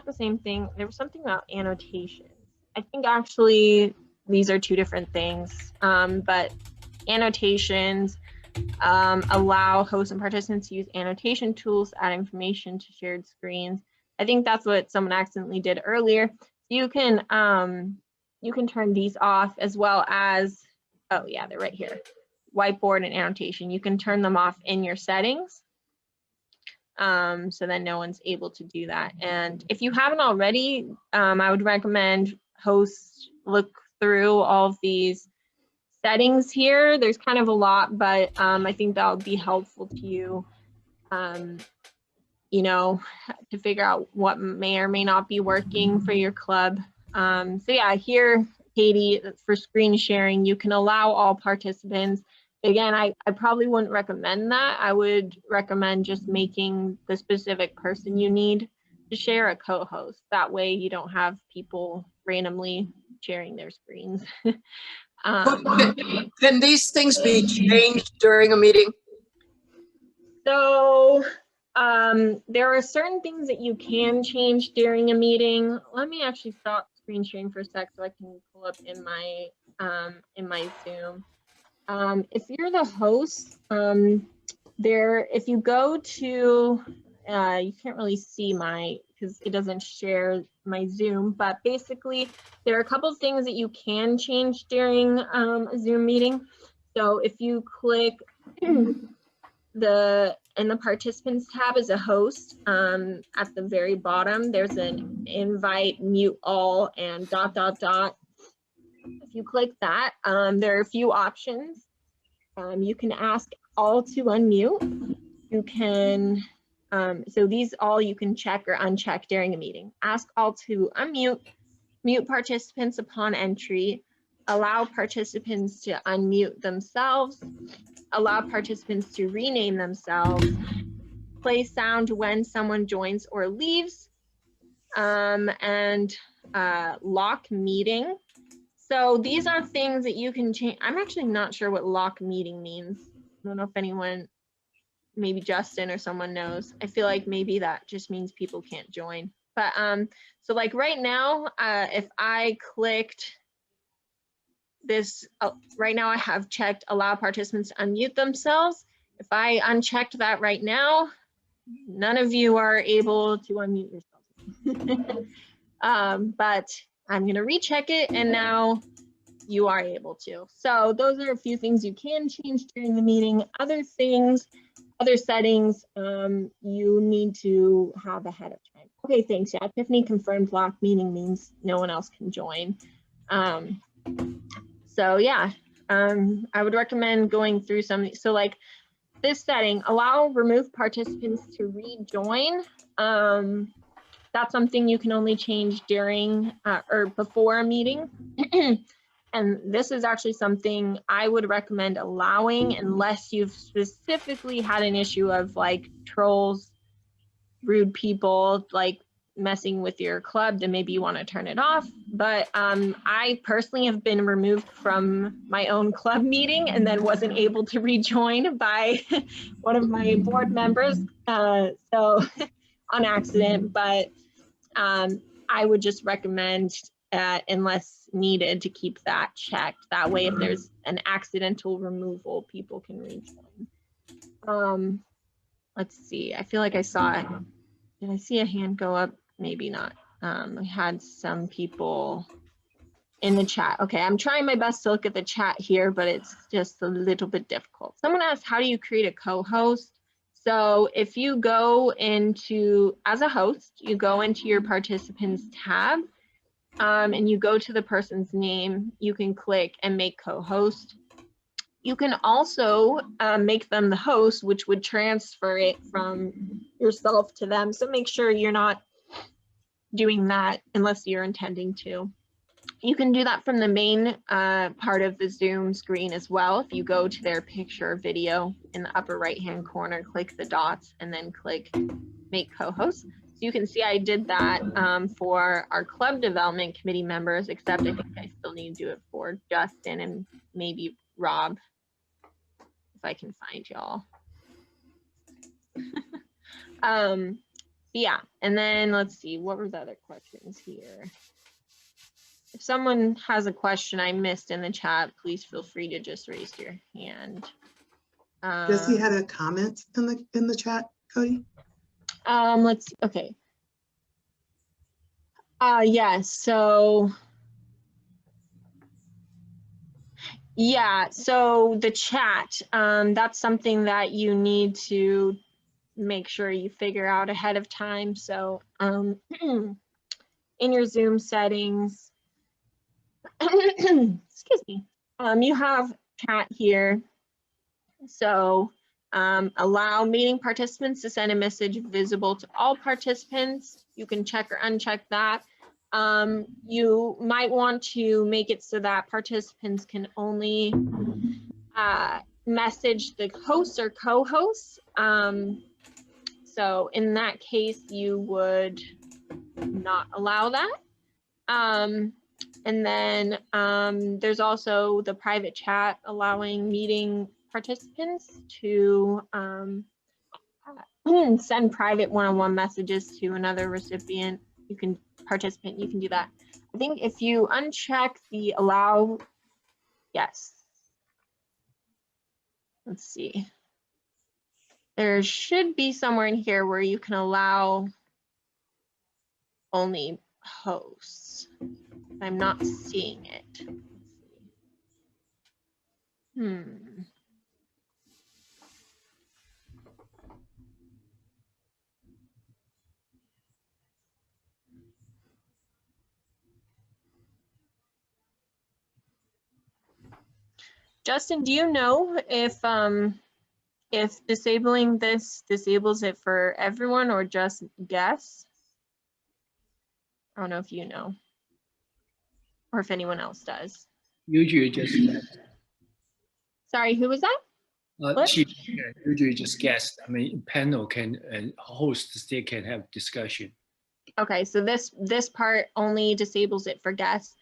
the same thing? There was something about annotations. I think actually these are two different things. But annotations allow hosts and participants to use annotation tools to add information to shared screens. I think that's what someone accidentally did earlier. You can turn these off as well as, oh yeah, they're right here. Whiteboard and annotation. You can turn them off in your settings. So then no one's able to do that. And if you haven't already, I would recommend hosts look through all of these settings here. There's kind of a lot, but I think that would be helpful to you. You know, to figure out what may or may not be working for your club. So yeah, here, Katie, for screen sharing, you can allow all participants. Again, I probably wouldn't recommend that. I would recommend just making the specific person you need to share a co-host. That way you don't have people randomly sharing their screens. Can these things be changed during a meeting? So there are certain things that you can change during a meeting. Let me actually stop screen sharing for a sec so I can pull up in my Zoom. If you're the host, if you go to, you can't really see because it doesn't share my Zoom, but basically there are a couple of things that you can change during a Zoom meeting. So if you click in the participants tab as a host, at the very bottom, there's an invite, mute all, and ... If you click that, there are a few options. You can ask all to unmute. You can, so these all you can check or uncheck during a meeting. Ask all to unmute, mute participants upon entry, allow participants to unmute themselves, allow participants to rename themselves, play sound when someone joins or leaves, and lock meeting. So these are things that you can change. I'm actually not sure what lock meeting means. I don't know if anyone, maybe Justin or someone knows. I feel like maybe that just means people can't join. But so like right now, if I clicked this, right now I have checked allow participants to unmute themselves. If I unchecked that right now, none of you are able to unmute yourselves. But I'm gonna recheck it and now you are able to. So those are a few things you can change during the meeting. Other things, other settings, you need to have ahead of time. Okay, thanks. Yeah, Tiffany confirmed lock meeting means no one else can join. So yeah, I would recommend going through some, so like this setting, allow remove participants to rejoin. That's something you can only change during or before a meeting. And this is actually something I would recommend allowing unless you've specifically had an issue of like trolls, rude people, like messing with your club, then maybe you want to turn it off. But I personally have been removed from my own club meeting and then wasn't able to rejoin by one of my board members. So on accident, but I would just recommend unless needed, to keep that checked. That way, if there's an accidental removal, people can rejoin. Let's see. I feel like I saw it. Did I see a hand go up? Maybe not. I had some people in the chat. Okay, I'm trying my best to look at the chat here, but it's just a little bit difficult. Someone asked, how do you create a co-host? So if you go into, as a host, you go into your participants tab, and you go to the person's name, you can click and make co-host. You can also make them the host, which would transfer it from yourself to them. So make sure you're not doing that unless you're intending to. You can do that from the main part of the Zoom screen as well. If you go to their picture video in the upper right-hand corner, click the dots and then click make co-host. So you can see I did that for our club development committee members, except I think I still need to do it for Justin and maybe Rob, if I can find y'all. Yeah, and then let's see, what were the other questions here? If someone has a question I missed in the chat, please feel free to just raise your hand. Jesse had a comment in the chat, Cody. Let's see. Okay. Yeah, so yeah, so the chat, that's something that you need to make sure you figure out ahead of time. So in your Zoom settings, excuse me, you have chat here. So allow meeting participants to send a message visible to all participants. You can check or uncheck that. You might want to make it so that participants can only message the hosts or co-hosts. So in that case, you would not allow that. And then there's also the private chat allowing meeting participants to send private one-on-one messages to another recipient. You can participant, you can do that. I think if you uncheck the allow, yes. Let's see. There should be somewhere in here where you can allow only hosts. I'm not seeing it. Justin, do you know if disabling this disables it for everyone or just guests? I don't know if you know, or if anyone else does. Usually just guest. Sorry, who was that? Usually just guest. I mean, panel can and hosts, they can have discussion. Okay, so this part only disables it for guests.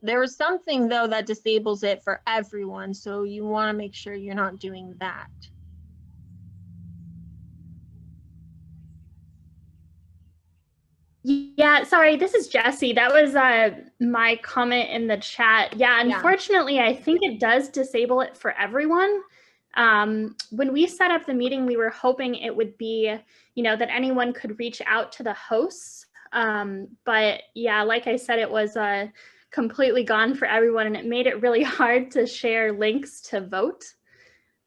There was something though that disables it for everyone, so you want to make sure you're not doing that. Yeah, sorry, this is Jessie. That was my comment in the chat. Yeah, unfortunately, I think it does disable it for everyone. When we set up the meeting, we were hoping it would be, that anyone could reach out to the hosts. But yeah, like I said, it was completely gone for everyone, and it made it really hard to share links to vote.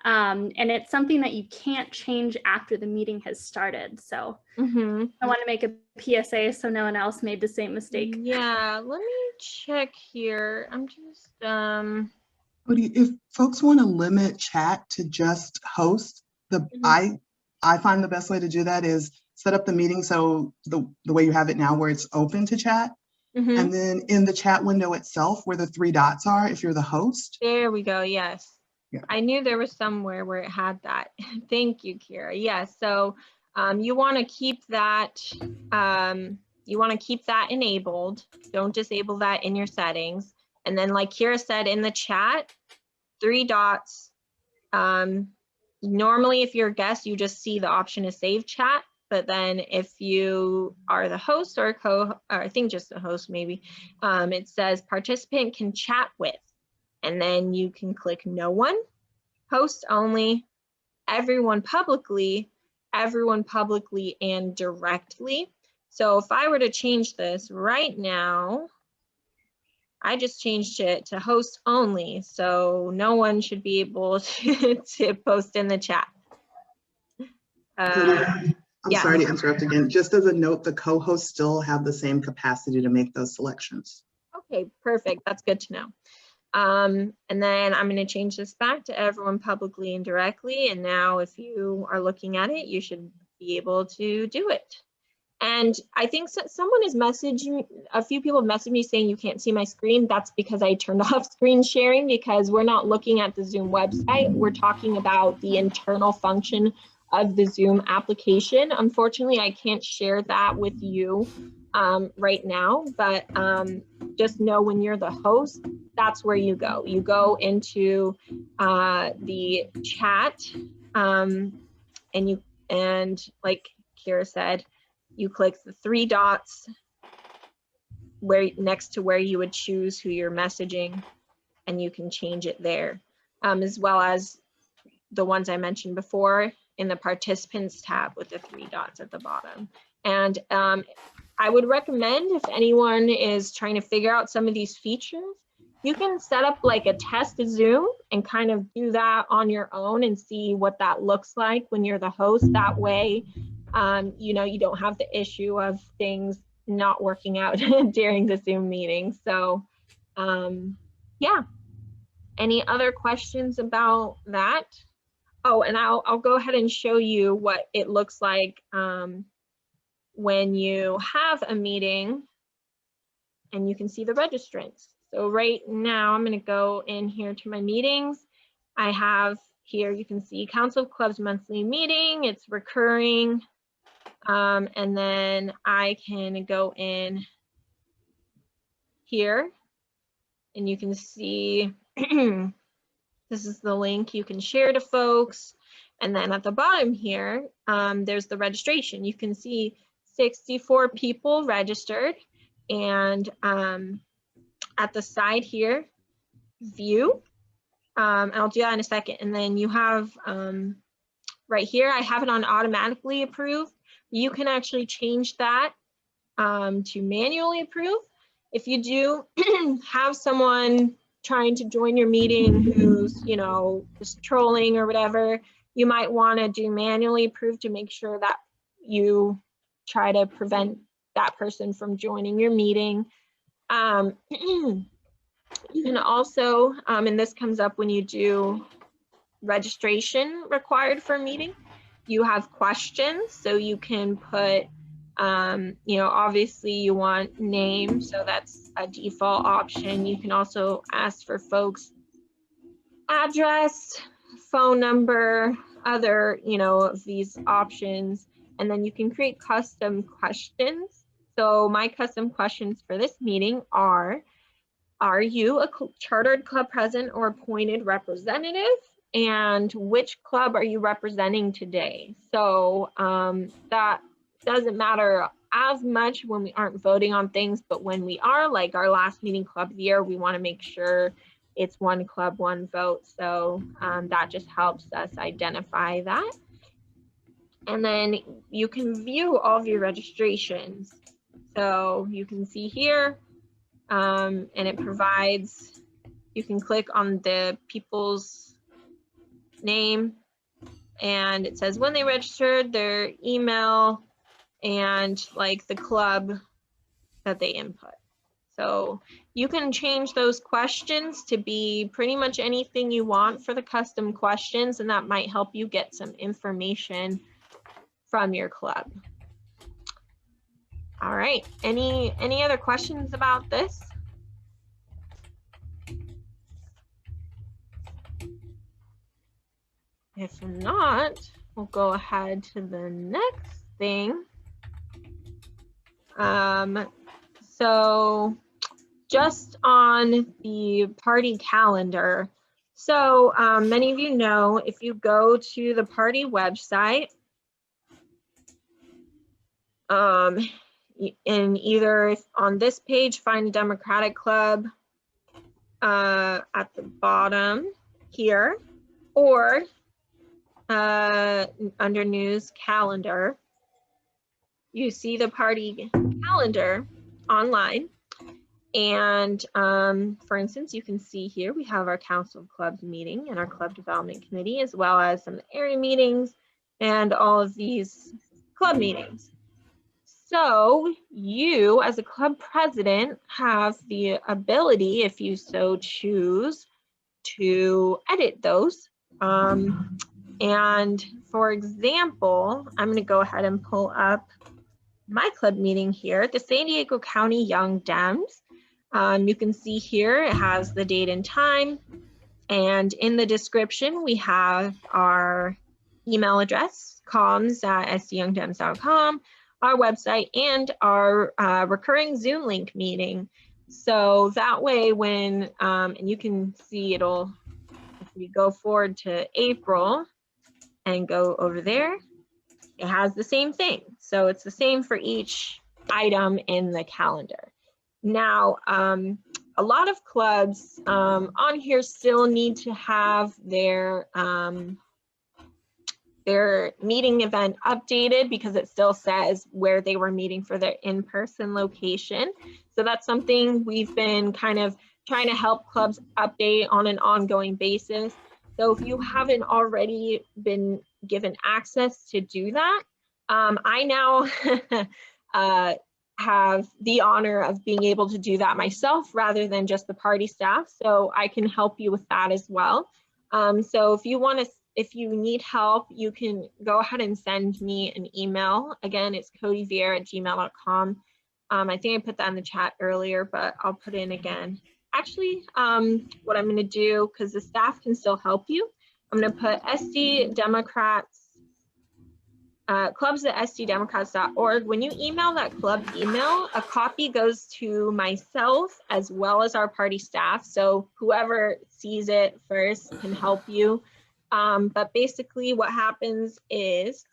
And it's something that you can't change after the meeting has started. So I want to make a PSA so no one else made the same mistake. Yeah, let me check here. I'm just If folks want to limit chat to just host, I find the best way to do that is set up the meeting so the way you have it now, where it's open to chat. And then in the chat window itself, where the 3 dots are, if you're the host. There we go. Yes. Yeah. I knew there was somewhere where it had that. Thank you, Kyra. Yes. So you want to keep that. You want to keep that enabled. Don't disable that in your settings. And then, like Kyra said in the chat, 3 dots. Normally, if you're a guest, you just see the option to save chat. but then if you are the host or or I think just the host maybe, it says participant can chat with, and then you can click no one, host only, everyone publicly and directly. So if I were to change this right now, I just changed it to host only, so no one should be able to post in the chat. I'm yeah. sorry to interrupt again. Just as a note, the co-hosts still have the same capacity to make those selections. Okay, perfect. That's good to know. And then I'm going to change this back to everyone publicly and directly. And now if you are looking at it, you should be able to do it. And I think someone has messaged me, a few people have messaged me saying you can't see my screen. That's because I turned off screen sharing, because we're not looking at the Zoom website. We're talking about the internal function of the Zoom application. Unfortunately, I can't share that with you right now, but just know when you're the host, that's where you go. You go into the chat and like Kyra said, you click the 3 dots next to where you would choose who you're messaging, and you can change it there, as well as the ones I mentioned before in the participants tab with the 3 dots at the bottom. And I would recommend, if anyone is trying to figure out some of these features, you can set up like a test Zoom and kind of do that on your own and see what that looks like when you're the host. That way, you know, you don't have the issue of things not working out during the Zoom meeting. So yeah, any other questions about that? Oh, and I'll go ahead and show you what it looks like when you have a meeting and you can see the registrants. So right now I'm going to go in here to my meetings. I have here, you can see Council of Clubs monthly meeting, it's recurring. And then I can go in here and you can see this is the link you can share to folks. And then at the bottom here, there's the registration. You can see 64 people registered, and at the side here, view, and I'll do that in a second. And then you have right here, I have it on automatically approved. You can actually change that to manually approve. If you do have someone trying to join your meeting who's, you know, just trolling or whatever, you might want to do manually approve to make sure that you try to prevent that person from joining your meeting. You can also, and this comes up when you do registration required for a meeting, you have questions, so you can put, you know, obviously you want name, so that's a default option. You can also ask for folks' address, phone number, other, you know, of these options, and then you can create custom questions. So my custom questions for this meeting are you a chartered club president or appointed representative? And which club are you representing today? So that doesn't matter as much when we aren't voting on things, but when we are, like our last meeting, Club of the Year, we want to make sure it's one club, one vote. So that just helps us identify that. And then you can view all of your registrations. So you can see here, and it provides, you can click on the people's name, and it says when they registered, their email, and like the club that they input. So you can change those questions to be pretty much anything you want for the custom questions, and that might help you get some information from your club. All right, any other questions about this? If not, we'll go ahead to the next thing. So just on the party calendar. So many of you know, if you go to the party website, in either on this page, find a Democratic Club at the bottom here, or under news calendar, you see the party calendar online. And for instance, you can see here we have our Council of Clubs meeting and our Club Development Committee, as well as some area meetings and all of these club meetings. So you, as a club president, have the ability, if you so choose, to edit those. And for example, I'm going to go ahead and pull up my club meeting here, the San Diego County Young Dems. You can see here it has the date and time, and in the description we have our email address, comms@sdyoungdems.com, our website, and our recurring Zoom link meeting. So that way when, and you can see it'll, if we go forward to April and go over there, it has the same thing. So it's the same for each item in the calendar. Now, a lot of clubs on here still need to have their meeting event updated because it still says where they were meeting for their in-person location. So that's something we've been kind of trying to help clubs update on an ongoing basis. So if you haven't already been given access to do that, I now have the honor of being able to do that myself rather than just the party staff. So I can help you with that as well. So if you want to, if you need help, you can go ahead and send me an email. Again, it's codivierra@gmail.com. I think I put that in the chat earlier, but I'll put it in again. Actually, what I'm going to do, because the staff can still help you, I'm going to put SD Democrats, clubs@sddemocrats.org. When you email that club email, a copy goes to myself as well as our party staff. So whoever sees it first can help you. But basically what happens is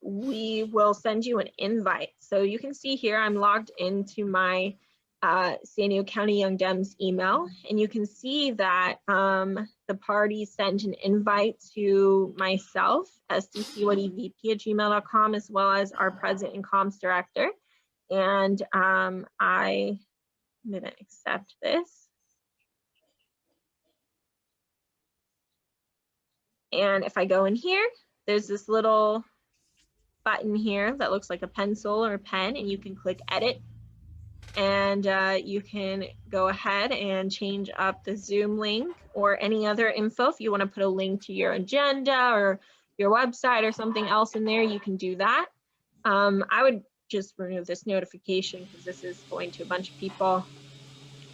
we will send you an invite. So you can see here I'm logged into my San Diego County Young Dems email, and you can see that the party sent an invite to myself, sdcodivp@gmail.com, as well as our president and comms director. And I'm gonna accept this. And if I go in here, there's this little button here that looks like a pencil or a pen, and you can click edit. And you can go ahead and change up the Zoom link or any other info. If you want to put a link to your agenda or your website or something else in there, you can do that. I would just remove this notification because this is going to a bunch of people.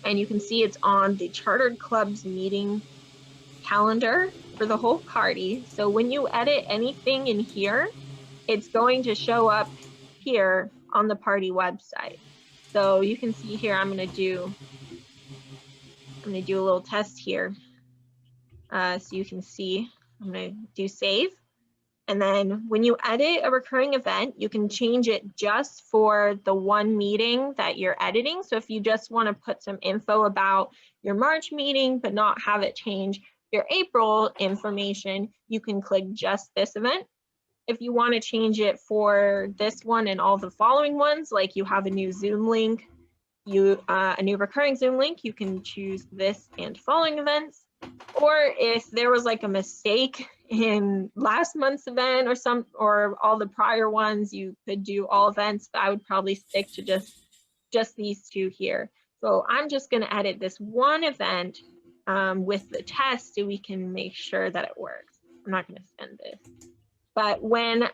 And you can see it's on the Chartered Clubs meeting calendar for the whole party. So when you edit anything in here, it's going to show up here on the party website. So you can see here, I'm gonna do a little test here. So you can see, I'm gonna do save. And then when you edit a recurring event, you can change it just for the one meeting that you're editing. So if you just wanna put some info about your March meeting, but not have it change your April information, you can click just this event. If you want to change it for this one and all the following ones, like you have a new Zoom link, a new recurring Zoom link, you can choose this and following events. Or if there was like a mistake in last month's event or all the prior ones, you could do all events, but I would probably stick to just these two here. So I'm just going to edit this one event with the test so we can make sure that it works. I'm not going to send this. But when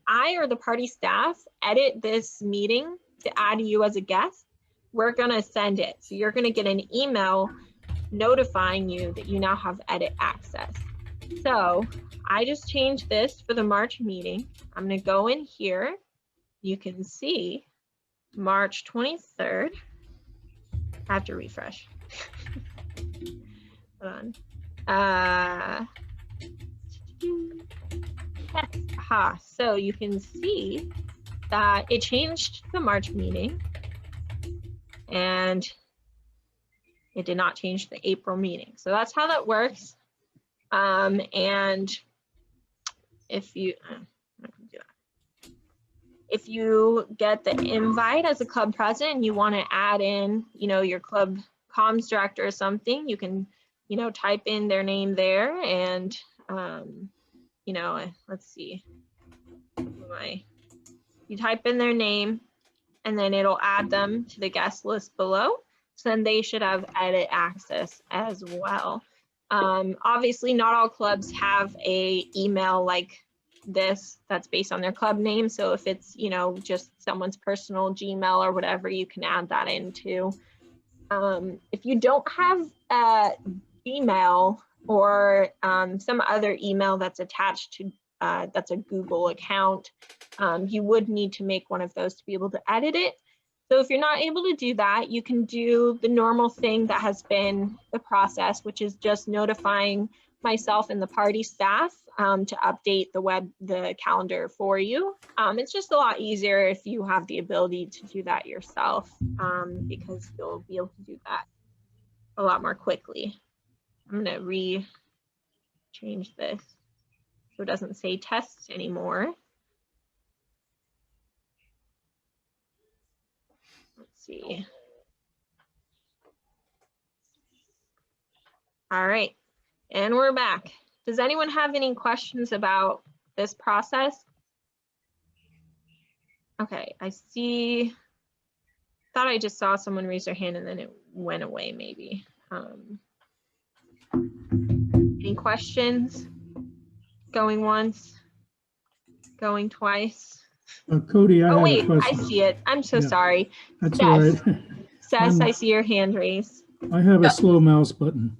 I or the party staff edit this meeting to add you as a guest, we're gonna send it. So you're gonna get an email notifying you that you now have edit access. So I just changed this for the March meeting. I'm gonna go in here. You can see March 23rd. I have to refresh. Hold on. Yes, aha, so you can see that it changed the March meeting and it did not change the April meeting. So that's how that works. And if you, if you get the invite as a club president, you want to add in, you know, your club comms director or something, you can, you know, type in their name there and, you know, let's see, you type in their name and then it'll add them to the guest list below. So then they should have edit access as well. Obviously not all clubs have a email like this that's based on their club name. So if it's, you know, just someone's personal Gmail or whatever, you can add that in too. If you don't have Gmail or some other email that's attached to that's a Google account, you would need to make one of those to be able to edit it. So if you're not able to do that, you can do the normal thing that has been the process, which is just notifying myself and the party staff to update the calendar for you. It's just a lot easier if you have the ability to do that yourself, because you'll be able to do that a lot more quickly. I'm gonna change this so it doesn't say tests anymore. Let's see. All right, and we're back. Does anyone have any questions about this process? Okay, I see, thought I just saw someone raise their hand and then it went away maybe. Any questions? Going once, going twice. Cody, I have wait, a question. I see it. I'm so sorry. That's Seth, all right. Seth, I see your hand raised. I have a slow mouse button.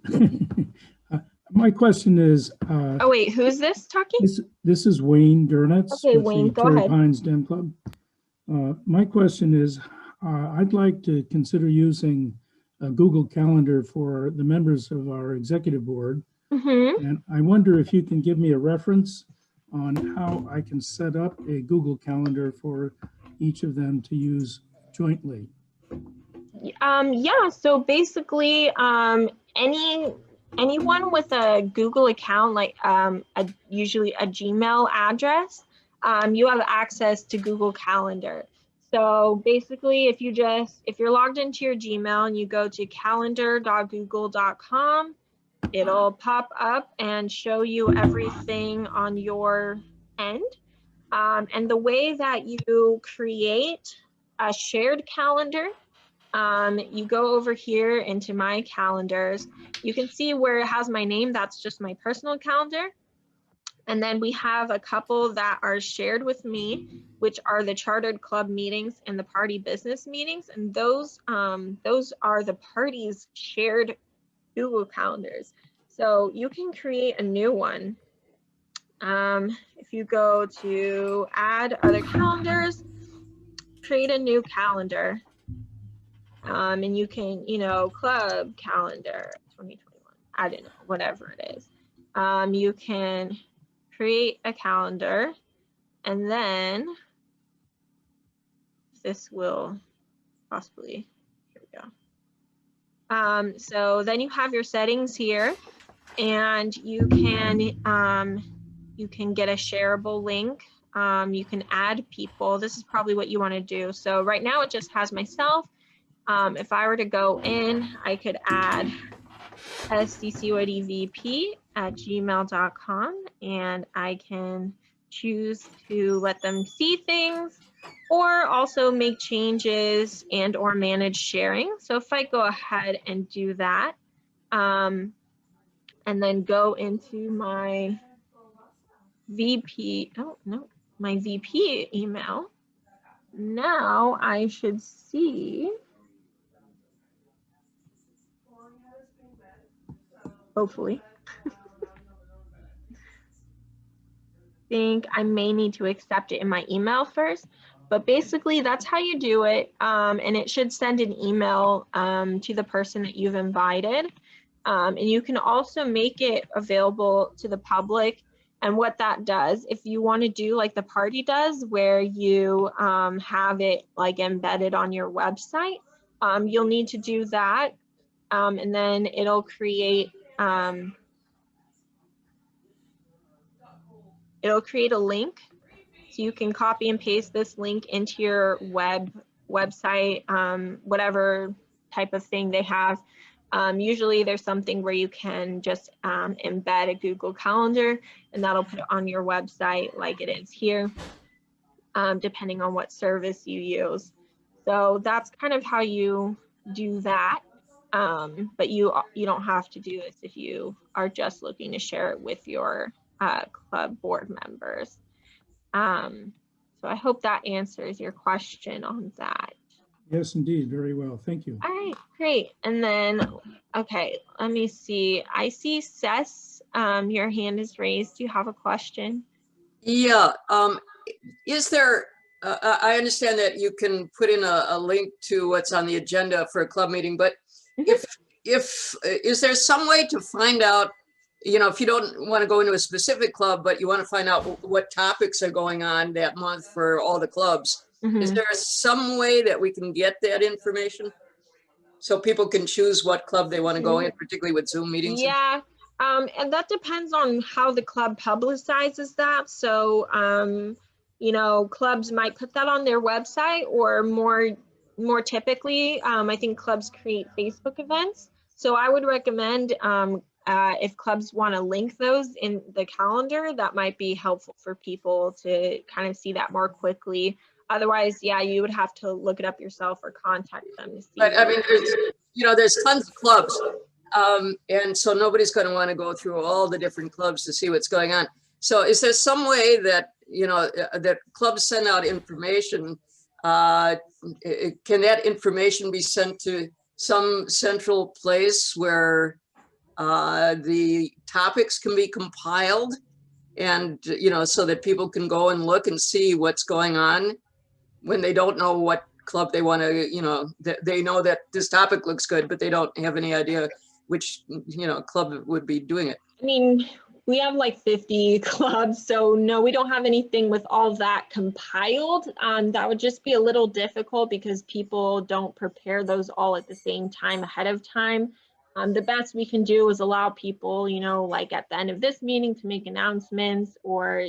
My question is. Oh wait, who's this talking? This is Wayne Durnitz. Okay, with Wayne, the go Torrey ahead. Pines Den Club. My question is, I'd like to consider using a Google Calendar for the members of our executive board. Mm-hmm. And I wonder if you can give me a reference on how I can set up a Google Calendar for each of them to use jointly. Yeah, so basically anyone with a Google account, like usually a Gmail address, you have access to Google Calendar. So basically if you're logged into your Gmail and you go to calendar.google.com, it'll pop up and show you everything on your end. And the way that you create a shared calendar, you go over here into my calendars. You can see where it has my name. That's just my personal calendar. And then we have a couple that are shared with me, which are the chartered club meetings and the party business meetings. And those are the party's shared Google calendars. So you can create a new one. If you go to add other calendars, create a new calendar. And you can, you know, club calendar 2021, I don't know, whatever it is. You can create a calendar and then this will possibly, here we go. So then you have your settings here and you can get a shareable link. You can add people. This is probably what you want to do. So right now it just has myself. If I were to go in, I could add sdcodvp@gmail.com and I can choose to let them see things or also make changes and or manage sharing. So if I go ahead and do that, and then go into my VP, my VP email, now I should see, hopefully. Think I may need to accept it in my email first, but basically that's how you do it. And it should send an email to the person that you've invited. And you can also make it available to the public And what that does, if you want to do like the party does, where you have it like embedded on your website, you'll need to do that. And then it'll create a link. So you can copy and paste this link into your website, whatever type of thing they have. Usually there's something where you can just embed a Google Calendar, and that'll put it on your website like it is here, depending on what service you use. So that's kind of how you do that. But you don't have to do this if you are just looking to share it with your club board members. So I hope that answers your question on that. Yes, indeed. Very well. Thank you. All right, great. And then, okay, let me see. I see Seth, your hand is raised. Do you have a question? Yeah. Is there, I understand that you can put in a link to what's on the agenda for a club meeting, but is there some way to find out, if you don't want to go into a specific club, but you want to find out what topics are going on that month for all the clubs, is there some way that we can get that information so people can choose what club they want to go in, particularly with Zoom meetings? Yeah, and that depends on how the club publicizes that. So, clubs might put that on their website, or more typically, I think clubs create Facebook events. So I would recommend if clubs want to link those in the calendar, that might be helpful for people to kind of see that more quickly. Otherwise, yeah, you would have to look it up yourself or contact them to see. But I mean, there's tons of clubs. And so nobody's going to want to go through all the different clubs to see what's going on. So is there some way that, that clubs send out information? Can that information be sent to some central place where the topics can be compiled and, so that people can go and look and see what's going on when they don't know what club they want to, they know that this topic looks good, but they don't have any idea which, club would be doing it. I mean, we have like 50 clubs, so no, we don't have anything with all that compiled. That would just be a little difficult because people don't prepare those all at the same time ahead of time. The best we can do is allow people, like at the end of this meeting to make announcements or,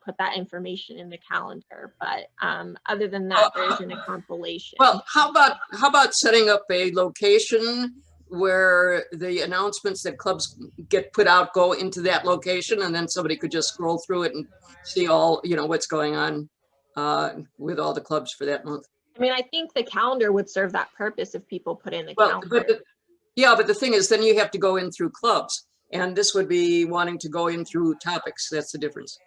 put that information in the calendar. But other than that, there isn't a compilation. Well, how about setting up a location where the announcements that clubs get put out go into that location, and then somebody could just scroll through it and see all, what's going on with all the clubs for that month. I mean, I think the calendar would serve that purpose if people put in the calendar. But the thing is, then you have to go in through clubs, and this would be wanting to go in through topics. That's the difference.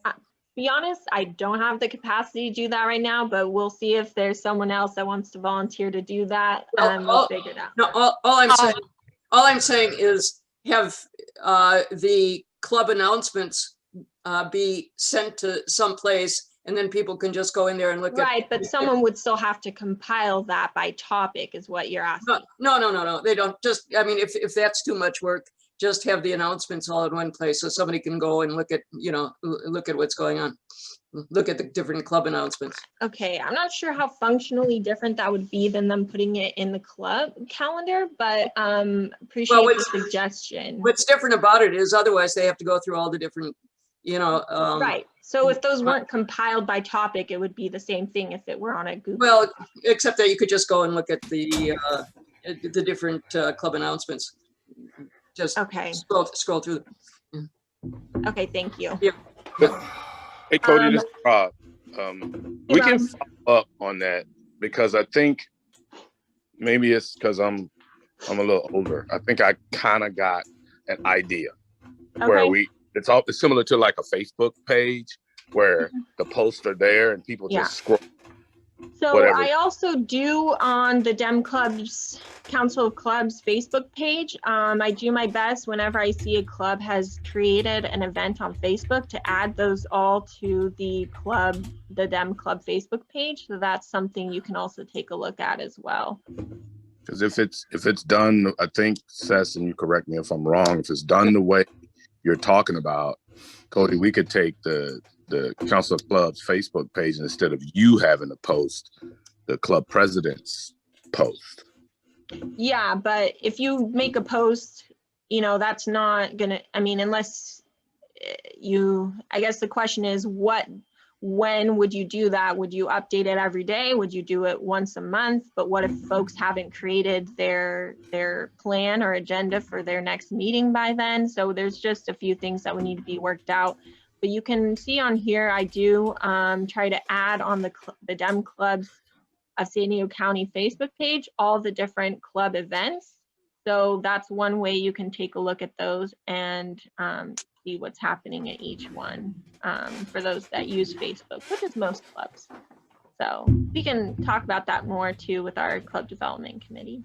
To be honest, I don't have the capacity to do that right now, but we'll see if there's someone else that wants to volunteer to do that. We'll figure it out. No, all I'm saying is have the club announcements be sent to some place, and then people can just go in there and look at. Right, but someone would still have to compile that by topic is what you're asking. No. They don't. Just, I mean, if that's too much work, just have the announcements all in one place so somebody can go and look at, look at what's going on. Look at the different club announcements. Okay, I'm not sure how functionally different that would be than them putting it in the club calendar, but appreciate the suggestion. What's different about it is otherwise they have to go through all the different, right. So if those weren't compiled by topic, it would be the same thing if it were on a Google. Well, except that you could just go and look at the different club announcements. Just scroll through them. Okay, thank you. Yeah. Hey, Codi, this is Rob. We can follow up on that because I think maybe it's because I'm a little older. I think I kind of got an idea where it's similar to like a Facebook page where the posts are there and people just scroll. So whatever. I also do on the Dem Clubs, Council of Clubs Facebook page. I do my best whenever I see a club has created an event on Facebook to add those all to the Dem Club Facebook page. So that's something you can also take a look at as well. Because if it's done, I think, Seth, and you correct me if I'm wrong, if it's done the way you're talking about, Cody, we could take the Council of Clubs Facebook page, and instead of you having to post, the club president's post. Yeah, but if you make a post, you know, that's not gonna, I mean, unless you, I guess the question is when would you do that? Would you update it every day? Would you do it once a month? But what if folks haven't created their plan or agenda for their next meeting by then? So there's just a few things that would need to be worked out. But you can see on here, I do try to add on the Dem Clubs of San Diego County Facebook page, all the different club events. So that's one way you can take a look at those and see what's happening at each one for those that use Facebook, which is most clubs. So we can talk about that more too with our club development committee.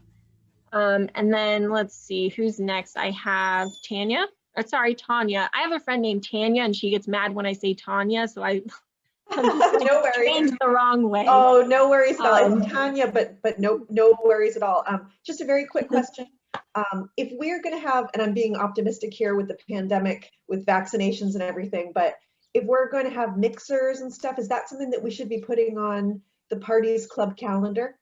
And then let's see who's next. I have Tanya. I have a friend named Tanya, and she gets mad when I say Tanya, so I'm just No worries. changed the wrong way. Oh, no worries at all. It's Tanya, but no worries at all. Just a very quick question. If we're going to have, and I'm being optimistic here with the pandemic, with vaccinations and everything, but if we're going to have mixers and stuff, is that something that we should be putting on the party's club calendar?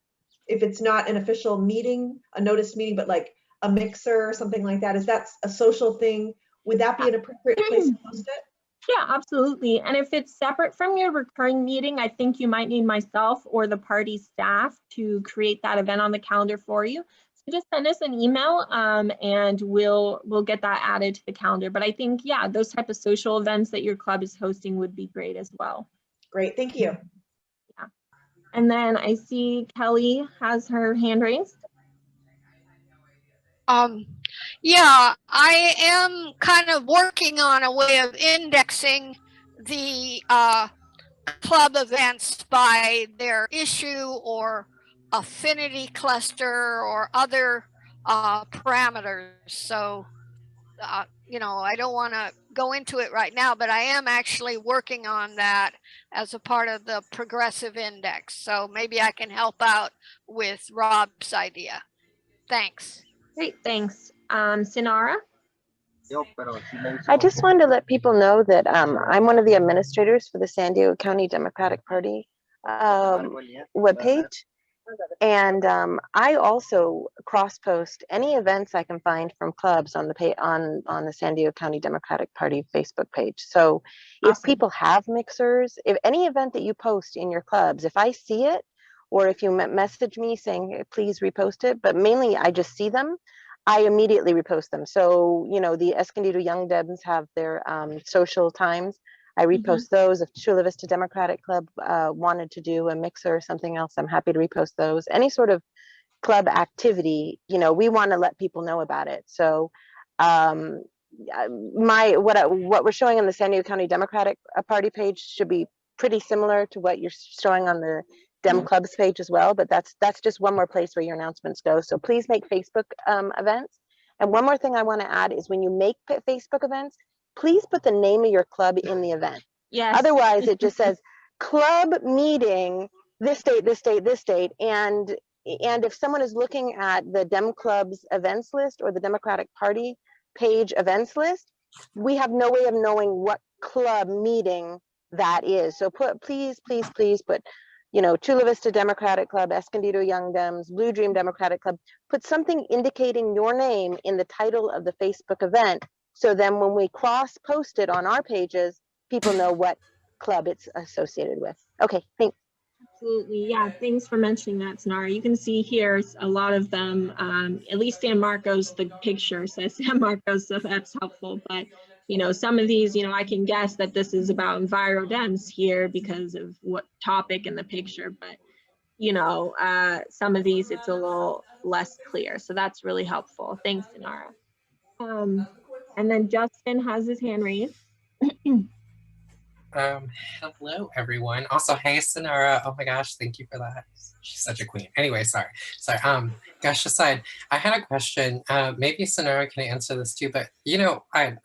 If it's not an official meeting, a noticed meeting, but like a mixer or something like that, is that a social thing? Would that be an appropriate place to post it? Yeah, absolutely. And if it's separate from your recurring meeting, I think you might need myself or the party staff to create that event on the calendar for you. So just send us an email and we'll get that added to the calendar. But I think, yeah, those type of social events that your club is hosting would be great as well. Great, thank you. Yeah. And then I see Kelly has her hand raised. Yeah, I am kind of working on a way of indexing the club events by their issue or affinity cluster or other parameters. So, you know, I don't want to go into it right now, but I am actually working on that as a part of the progressive index. So maybe I can help out with Rob's idea. Thanks. Great, thanks. Sinara? I just wanted to let people know that I'm one of the administrators for the San Diego County Democratic Party webpage. And I also cross-post any events I can find from clubs on the San Diego County Democratic Party Facebook page. So if people have mixers, if any event that you post in your clubs, if I see it, or if you message me saying, please repost it, but mainly I just see them, I immediately repost them. So, you know, the Escondido Young Dems have their social times. I repost those. If Chula Vista Democratic Club wanted to do a mixer or something else, I'm happy to repost those. Any sort of club activity, you know, we want to let people know about it. So what we're showing on the San Diego County Democratic Party page should be pretty similar to what you're showing on the Dem Clubs page as well, but that's just one more place where your announcements go. So please make Facebook events. And one more thing I want to add is when you make Facebook events, please put the name of your club in the event. Yes. Otherwise, it just says club meeting this date, this date, this date. And if someone is looking at the Dem Clubs events list or the Democratic Party page events list, we have no way of knowing what club meeting that is. So please put, you know, Chula Vista Democratic Club, Escondido Young Dems, Blue Dream Democratic Club, put something indicating your name in the title of the Facebook event. So then when we cross post it on our pages, people know what club it's associated with. Okay, thanks. Absolutely, yeah, thanks for mentioning that, Sinara. You can see here a lot of them, at least San Marcos, the picture says San Marcos, so that's helpful. But, you know, some of these, you know, I can guess that this is about Enviro Dems here because of what topic in the picture, but, you know, some of these, it's a little less clear. So that's really helpful. Thanks, Sinara. And then Justin has his hand raised. Hello everyone. Also, hey Sinara. Oh my gosh, thank you for that. She's such a queen. Anyway, sorry. Gosh aside, I had a question. Maybe Sinara can answer this too, but you know, I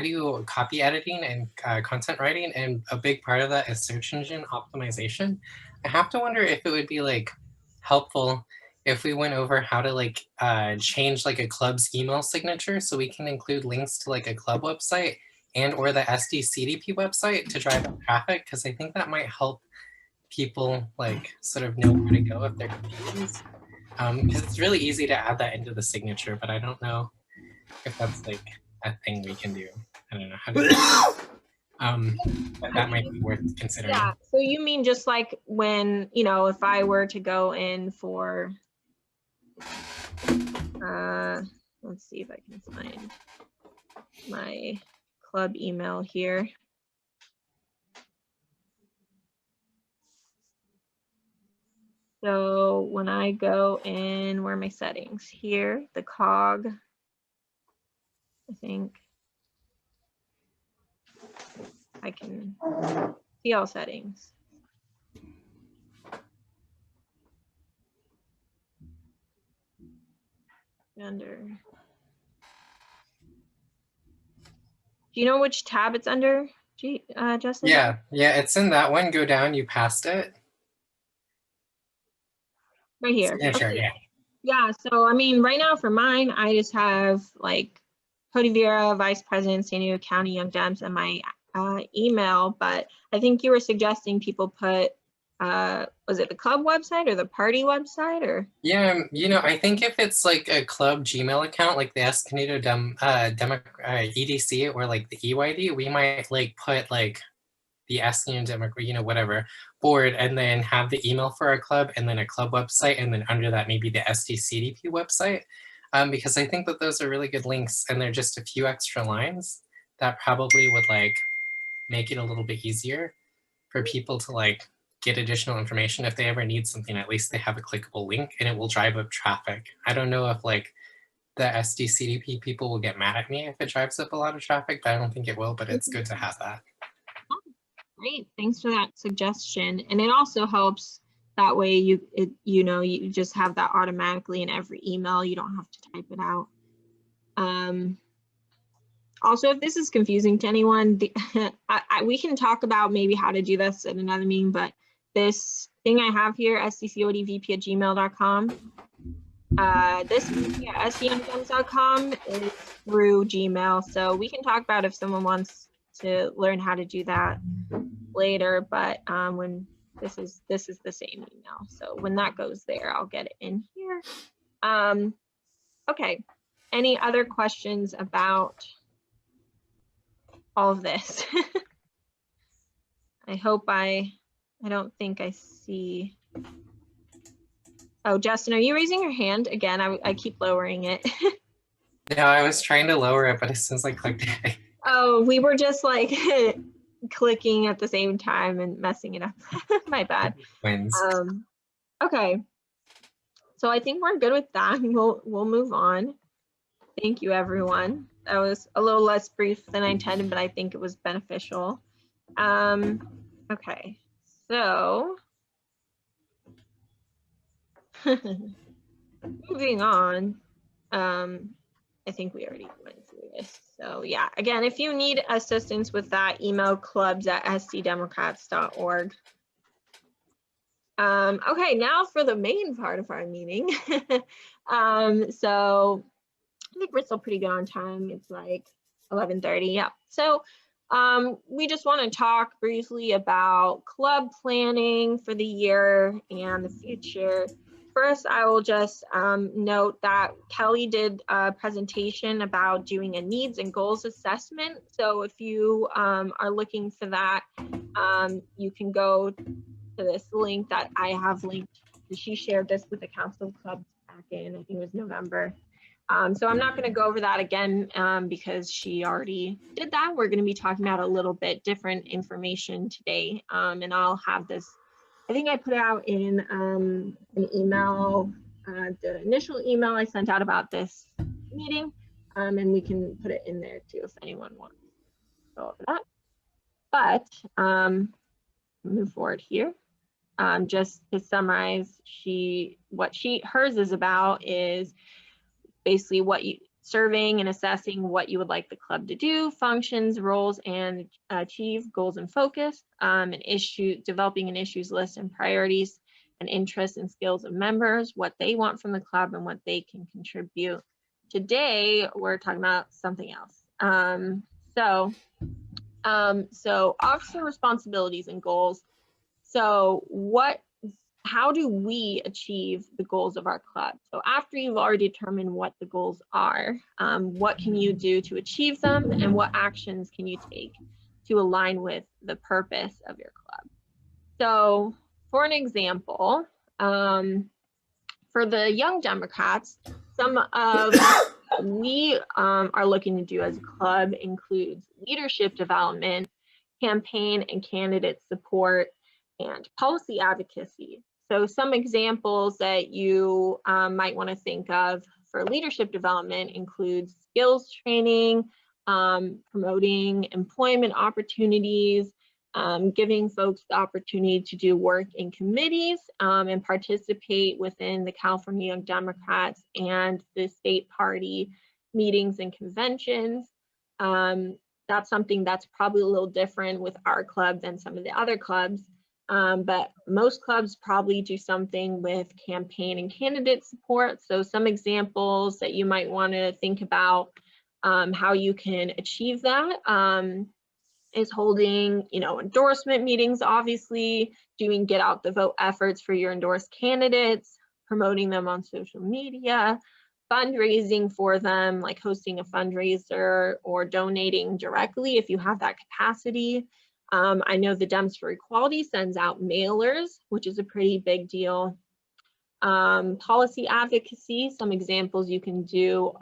do copy editing and content writing, and a big part of that is search engine optimization. I have to wonder if it would be like helpful if we went over how to like change like a club's email signature so we can include links to like a club website and or the SDCDP website to drive up traffic, because I think that might help people like sort of know where to go if they're confused. Because it's really easy to add that into the signature, but I don't know if that's like a thing we can do. I don't know how to do it. But that might be worth considering. Yeah, so you mean just like when, you know, if I were to go in for, let's see if I can find my club email here. So when I go in, where are my settings? Here, the cog, I think I can see all settings. Under, do you know which tab it's under, Justin? Yeah, it's in that one. Go down, you passed it. Right here. Signature, Okay. yeah. Yeah, so I mean, right now for mine, I just have like Codi Vierra, Vice President, San Diego County Young Dems, and my email, but I think you were suggesting people put, was it the club website or the party website or? Yeah, you know, I think if it's like a club Gmail account, like the Espinoza EDC or like the EYD, we might like put like the Espinoza Democrat, you know, whatever board, and then have the email for our club and then a club website, and then under that maybe the SDCDP website, because I think that those are really good links, and they're just a few extra lines that probably would like make it a little bit easier for people to like get additional information. If they ever need something, at least they have a clickable link and it will drive up traffic. I don't know if like the SDCDP people will get mad at me if it drives up a lot of traffic, but I don't think it will, but it's good to have that. Great, thanks for that suggestion. And it also helps that way you just have that automatically in every email. You don't have to type it out. Also, if this is confusing to anyone, we can talk about maybe how to do this in another meeting, but this thing I have here, sdcodvp@gmail.com, this sdmdems.com is through Gmail. So we can talk about if someone wants to learn how to do that later, but when this is the same email. So when that goes there, I'll get it in here. Okay, any other questions about all of this? I hope I don't think I see. Oh, Justin, are you raising your hand again? I keep lowering it. Yeah, I was trying to lower it, but it seems like clicked it. Oh, we were just like clicking at the same time and messing it up. My bad. Wins. Okay. So I think we're good with that. We'll move on. Thank you, everyone. That was a little less brief than I intended, but I think it was beneficial. Okay, so moving on. I think we already went through this. So yeah, again, if you need assistance with that, email clubs@sddemocrats.org. Okay, now for the main part of our meeting. So I think we're still pretty good on time. It's like 11:30. Yeah. So we just want to talk briefly about club planning for the year and the future. First, I will just note that Kelly did a presentation about doing a needs and goals assessment. So if you are looking for that, you can go to this link that I have linked. She shared this with the Council of Clubs back in, I think it was November. So I'm not going to go over that again because she already did that. We're going to be talking about a little bit different information today. And I'll have this, I think I put out in an email, the initial email I sent out about this meeting, and we can put it in there too if anyone wants to go over that. But move forward here. Just to summarize, hers is about is basically surveying and assessing what you would like the club to do, functions, roles, and achieve, goals and focus, developing an issues list and priorities and interests and skills of members, what they want from the club and what they can contribute. Today, we're talking about something else. So, so officer responsibilities and goals. So how do we achieve the goals of our club? So after you've already determined what the goals are, what can you do to achieve them, and what actions can you take to align with the purpose of your club? So for an example, for the Young Democrats, some of what we are looking to do as a club includes leadership development, campaign and candidate support, and policy advocacy. So some examples that you might want to think of for leadership development includes skills training, promoting employment opportunities, giving folks the opportunity to do work in committees and participate within the California Young Democrats and the state party meetings and conventions. That's something that's probably a little different with our club than some of the other clubs. But most clubs probably do something with campaign and candidate support. So some examples that you might want to think about how you can achieve that is holding, endorsement meetings, obviously, doing get out the vote efforts for your endorsed candidates, promoting them on social media, fundraising for them, like hosting a fundraiser or donating directly if you have that capacity. I know the Dems for Equality sends out mailers, which is a pretty big deal. Policy advocacy, some examples you can do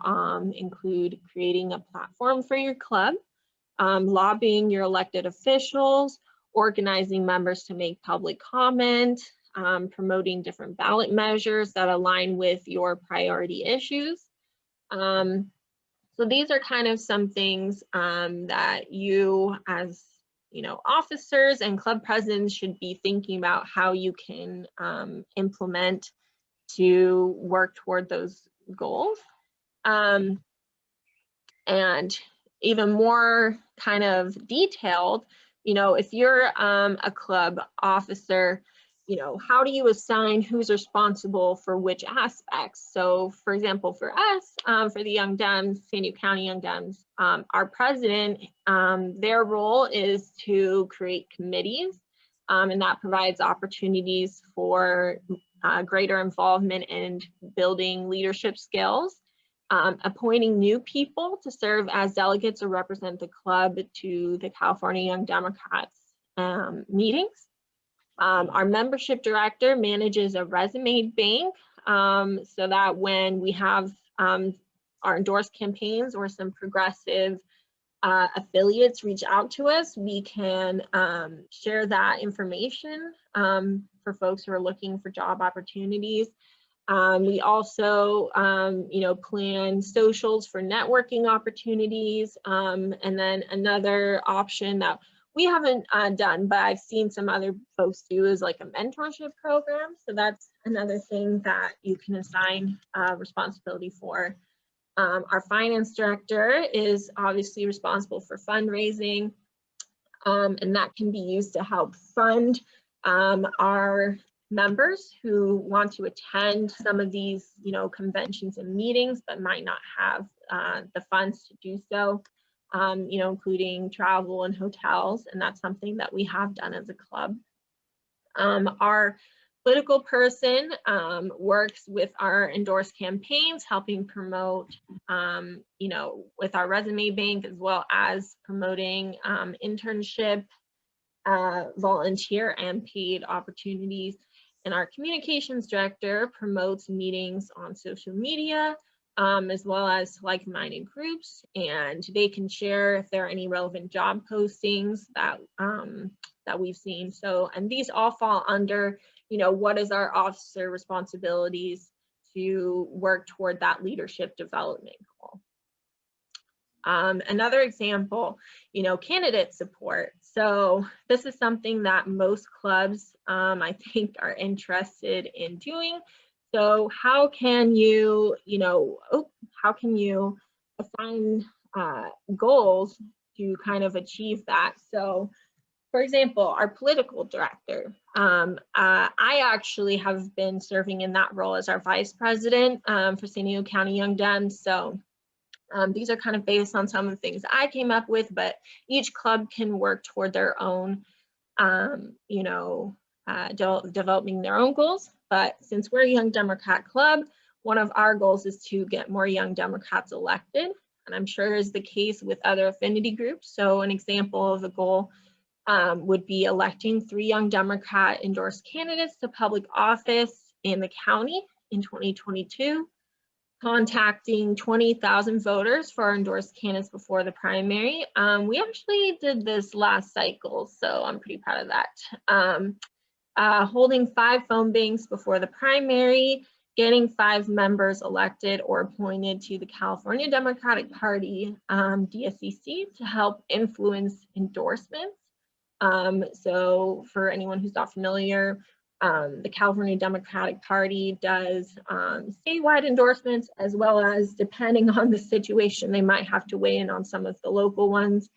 include creating a platform for your club, lobbying your elected officials, organizing members to make public comment, promoting different ballot measures that align with your priority issues. So these are kind of some things that you as officers and club presidents should be thinking about how you can implement to work toward those goals. And even more kind of detailed, if you're a club officer, how do you assign who's responsible for which aspects? So for example, for us, for the Young Dems, San Diego County Young Dems, our president, their role is to create committees, and that provides opportunities for greater involvement and building leadership skills. Appointing new people to serve as delegates or represent the club to the California Young Democrats meetings. Our membership director manages a resume bank so that when we have our endorsed campaigns or some progressive affiliates reach out to us, we can share that information for folks who are looking for job opportunities. We also, plan socials for networking opportunities. And then another option that we haven't done, but I've seen some other folks do is like a mentorship program. So that's another thing that you can assign responsibility for. Our finance director is obviously responsible for fundraising, and that can be used to help fund our members who want to attend some of these, conventions and meetings, but might not have the funds to do so, including travel and hotels. And that's something that we have done as a club. Our political person works with our endorsed campaigns, helping promote, with our resume bank, as well as promoting internship, volunteer and paid opportunities. And our communications director promotes meetings on social media, as well as like-minded groups, and they can share if there are any relevant job postings that that we've seen. So, and these all fall under, what is our officer responsibilities to work toward that leadership development goal. Another example, candidate support. So this is something that most clubs, I think, are interested in doing. So how can you, how can you assign goals to kind of achieve that? So, for example, our political director, I actually have been serving in that role as our vice president for San Diego County Young Dems. So These are kind of based on some of the things I came up with, but each club can work toward their own, you know, developing their own goals. But since we're a Young Democrat club, one of our goals is to get more Young Democrats elected. And I'm sure is the case with other affinity groups. So an example of a goal would be electing 3 Young Democrat endorsed candidates to public office in the county in 2022, contacting 20,000 voters for our endorsed candidates before the primary. We actually did this last cycle, so I'm pretty proud of that. Holding 5 phone banks before the primary, getting 5 members elected or appointed to the California Democratic Party, DSCC, to help influence endorsements. So for anyone who's not familiar, the California Democratic Party does statewide endorsements, as well as, depending on the situation, they might have to weigh in on some of the local ones.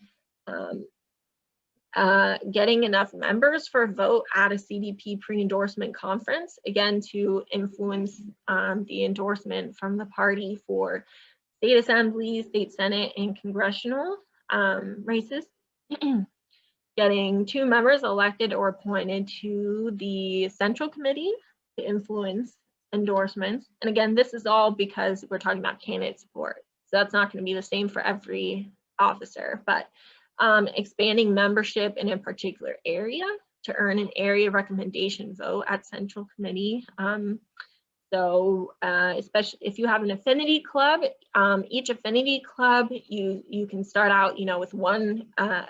Getting enough members for a vote at a CDP pre-endorsement conference, again, to influence the endorsement from the party for state assembly, state senate, and congressional races. Getting 2 members elected or appointed to the Central Committee to influence endorsements. And again, this is all because we're talking about candidate support. So that's not going to be the same for every officer, but expanding membership in a particular area to earn an area recommendation vote at Central Committee. So especially if you have an affinity club, each affinity club, you can start out, you know, with 1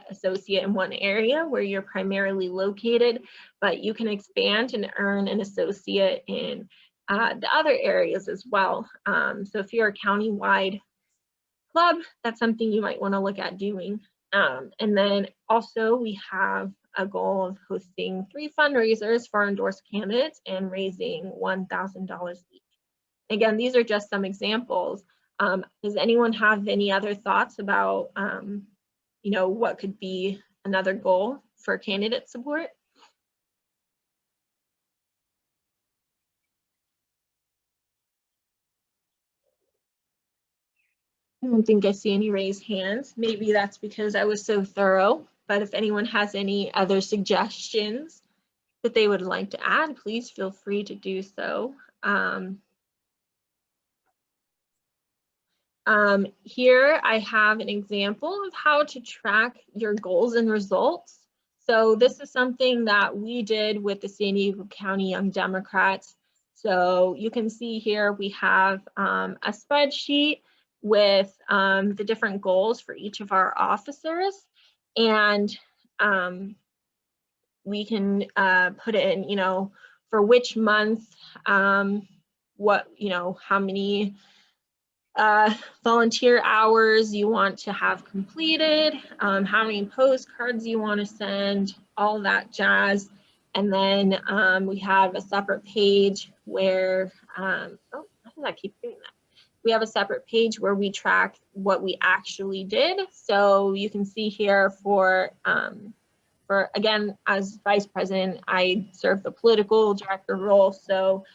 associate in 1 area where you're primarily located, but you can expand and earn an associate in the other areas as well. So if you're a county-wide club, that's something you might want to look at doing. And then also we have a goal of hosting 3 fundraisers for endorsed candidates and raising $1,000 each. Again, these are just some examples. Does anyone have any other thoughts about, you know, what could be another goal for candidate support? I don't think I see any raised hands. Maybe that's because I was so thorough, but if anyone has any other suggestions that they would like to add, please feel free to do so. Here I have an example of how to track your goals and results. So this is something that we did with the San Diego County Young Democrats. So you can see here we have a spreadsheet with the different goals for each of our officers, and we can put it in, you know, for which month, what, you know, how many volunteer hours you want to have completed, how many postcards you want to send, all that jazz. And then we have a separate page where, oh, how did I keep doing that? We have a separate page where we track what we actually did. So you can see here for again, as vice president, I serve the political director role. So,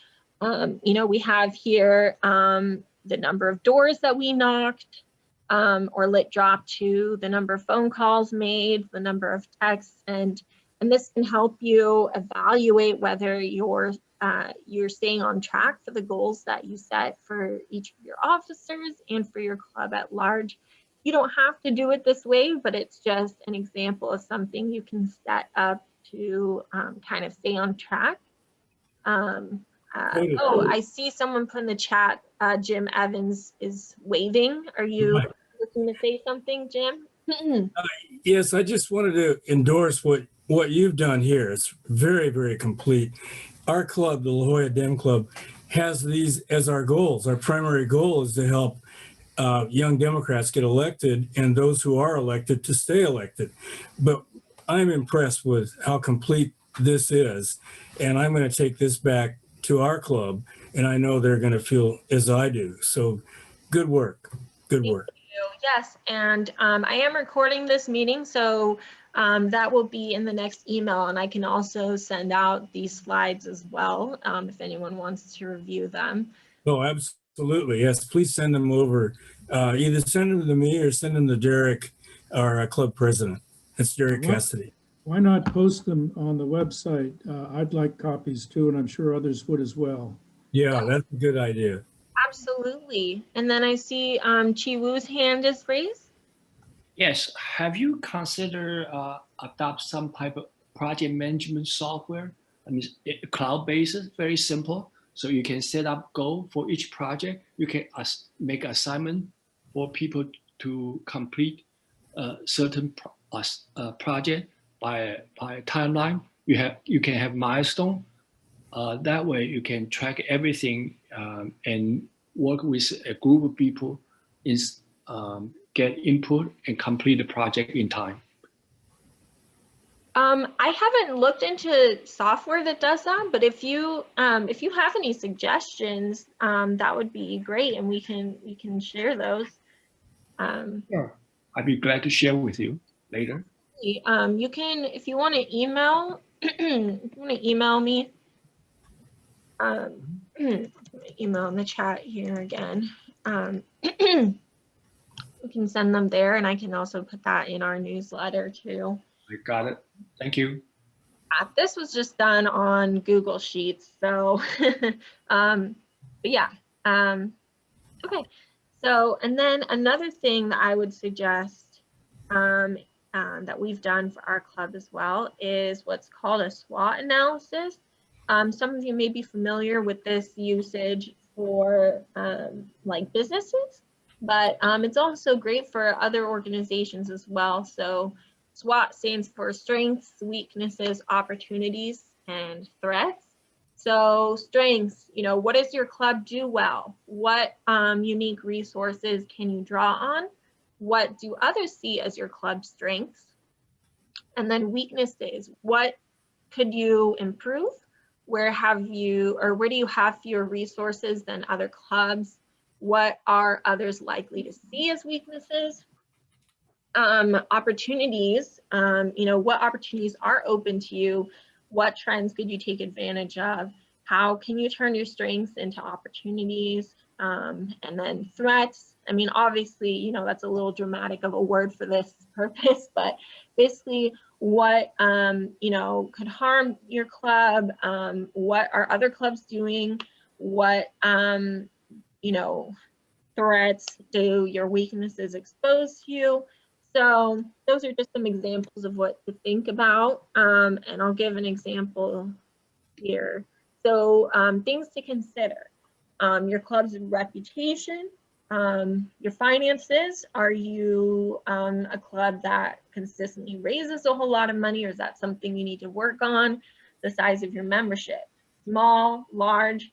you know, we have here the number of doors that we knocked or lit drop to, the number of phone calls made, the number of texts, and this can help you evaluate whether you're staying on track for the goals that you set for each of your officers and for your club at large. You don't have to do it this way, but it's just an example of something you can set up to kind of stay on track. Oh, I see someone put in the chat, Jim Evans is waving. Are you looking to say something, Jim? Yes, I just wanted to endorse what you've done here. It's very, very complete. Our club, the La Jolla Dem Club, has these as our goals. Our primary goal is to help young Democrats get elected and those who are elected to stay elected. But I'm impressed with how complete this is. And I'm going to take this back to our club, and I know they're going to feel as I do. So good work. Good work. Thank you. Yes, and I am recording this meeting, so that will be in the next email, and I can also send out these slides as well if anyone wants to review them. Oh, absolutely. Absolutely, yes. Please send them over. Either send them to me or send them to Derek, our club president. That's Derek Cassidy. Why not post them on the website? I'd like copies too, and I'm sure others would as well. Yeah, that's a good idea. Absolutely. And then I see Chi Wu's hand is raised. Yes. Have you considered adopt some type of project management software? I mean, cloud-based, very simple. So you can set up goal for each project. You can make assignment for people to complete a certain project by a timeline. You can have milestone. That way you can track everything and work with a group of people, get input and complete the project in time. I haven't looked into software that does that, but if you have any suggestions, that would be great, and we can share those. Sure. I'd be glad to share with you later. You can, if you want to email, me. Email in the chat here again. We can send them there, and I can also put that in our newsletter too. I got it. Thank you. This was just done on Google Sheets, so but yeah. Okay, so and then another thing that I would suggest that we've done for our club as well is what's called a SWOT analysis. Some of you may be familiar with this usage for like businesses, but it's also great for other organizations as well. So SWOT stands for strengths, weaknesses, opportunities, and threats. So strengths, what does your club do well? What unique resources can you draw on? What do others see as your club's strengths? And then weaknesses, what could you improve? Where do you have fewer resources than other clubs? What are others likely to see as weaknesses? Opportunities, what opportunities are open to you? What trends could you take advantage of? How can you turn your strengths into opportunities? And then threats. I mean, obviously, that's a little dramatic of a word for this purpose, but basically what, could harm your club? What are other clubs doing? What, threats do your weaknesses expose you? So those are just some examples of what to think about. And I'll give an example here. So things to consider, your club's reputation, your finances. Are you a club that consistently raises a whole lot of money, or is that something you need to work on? The size of your membership, small, large,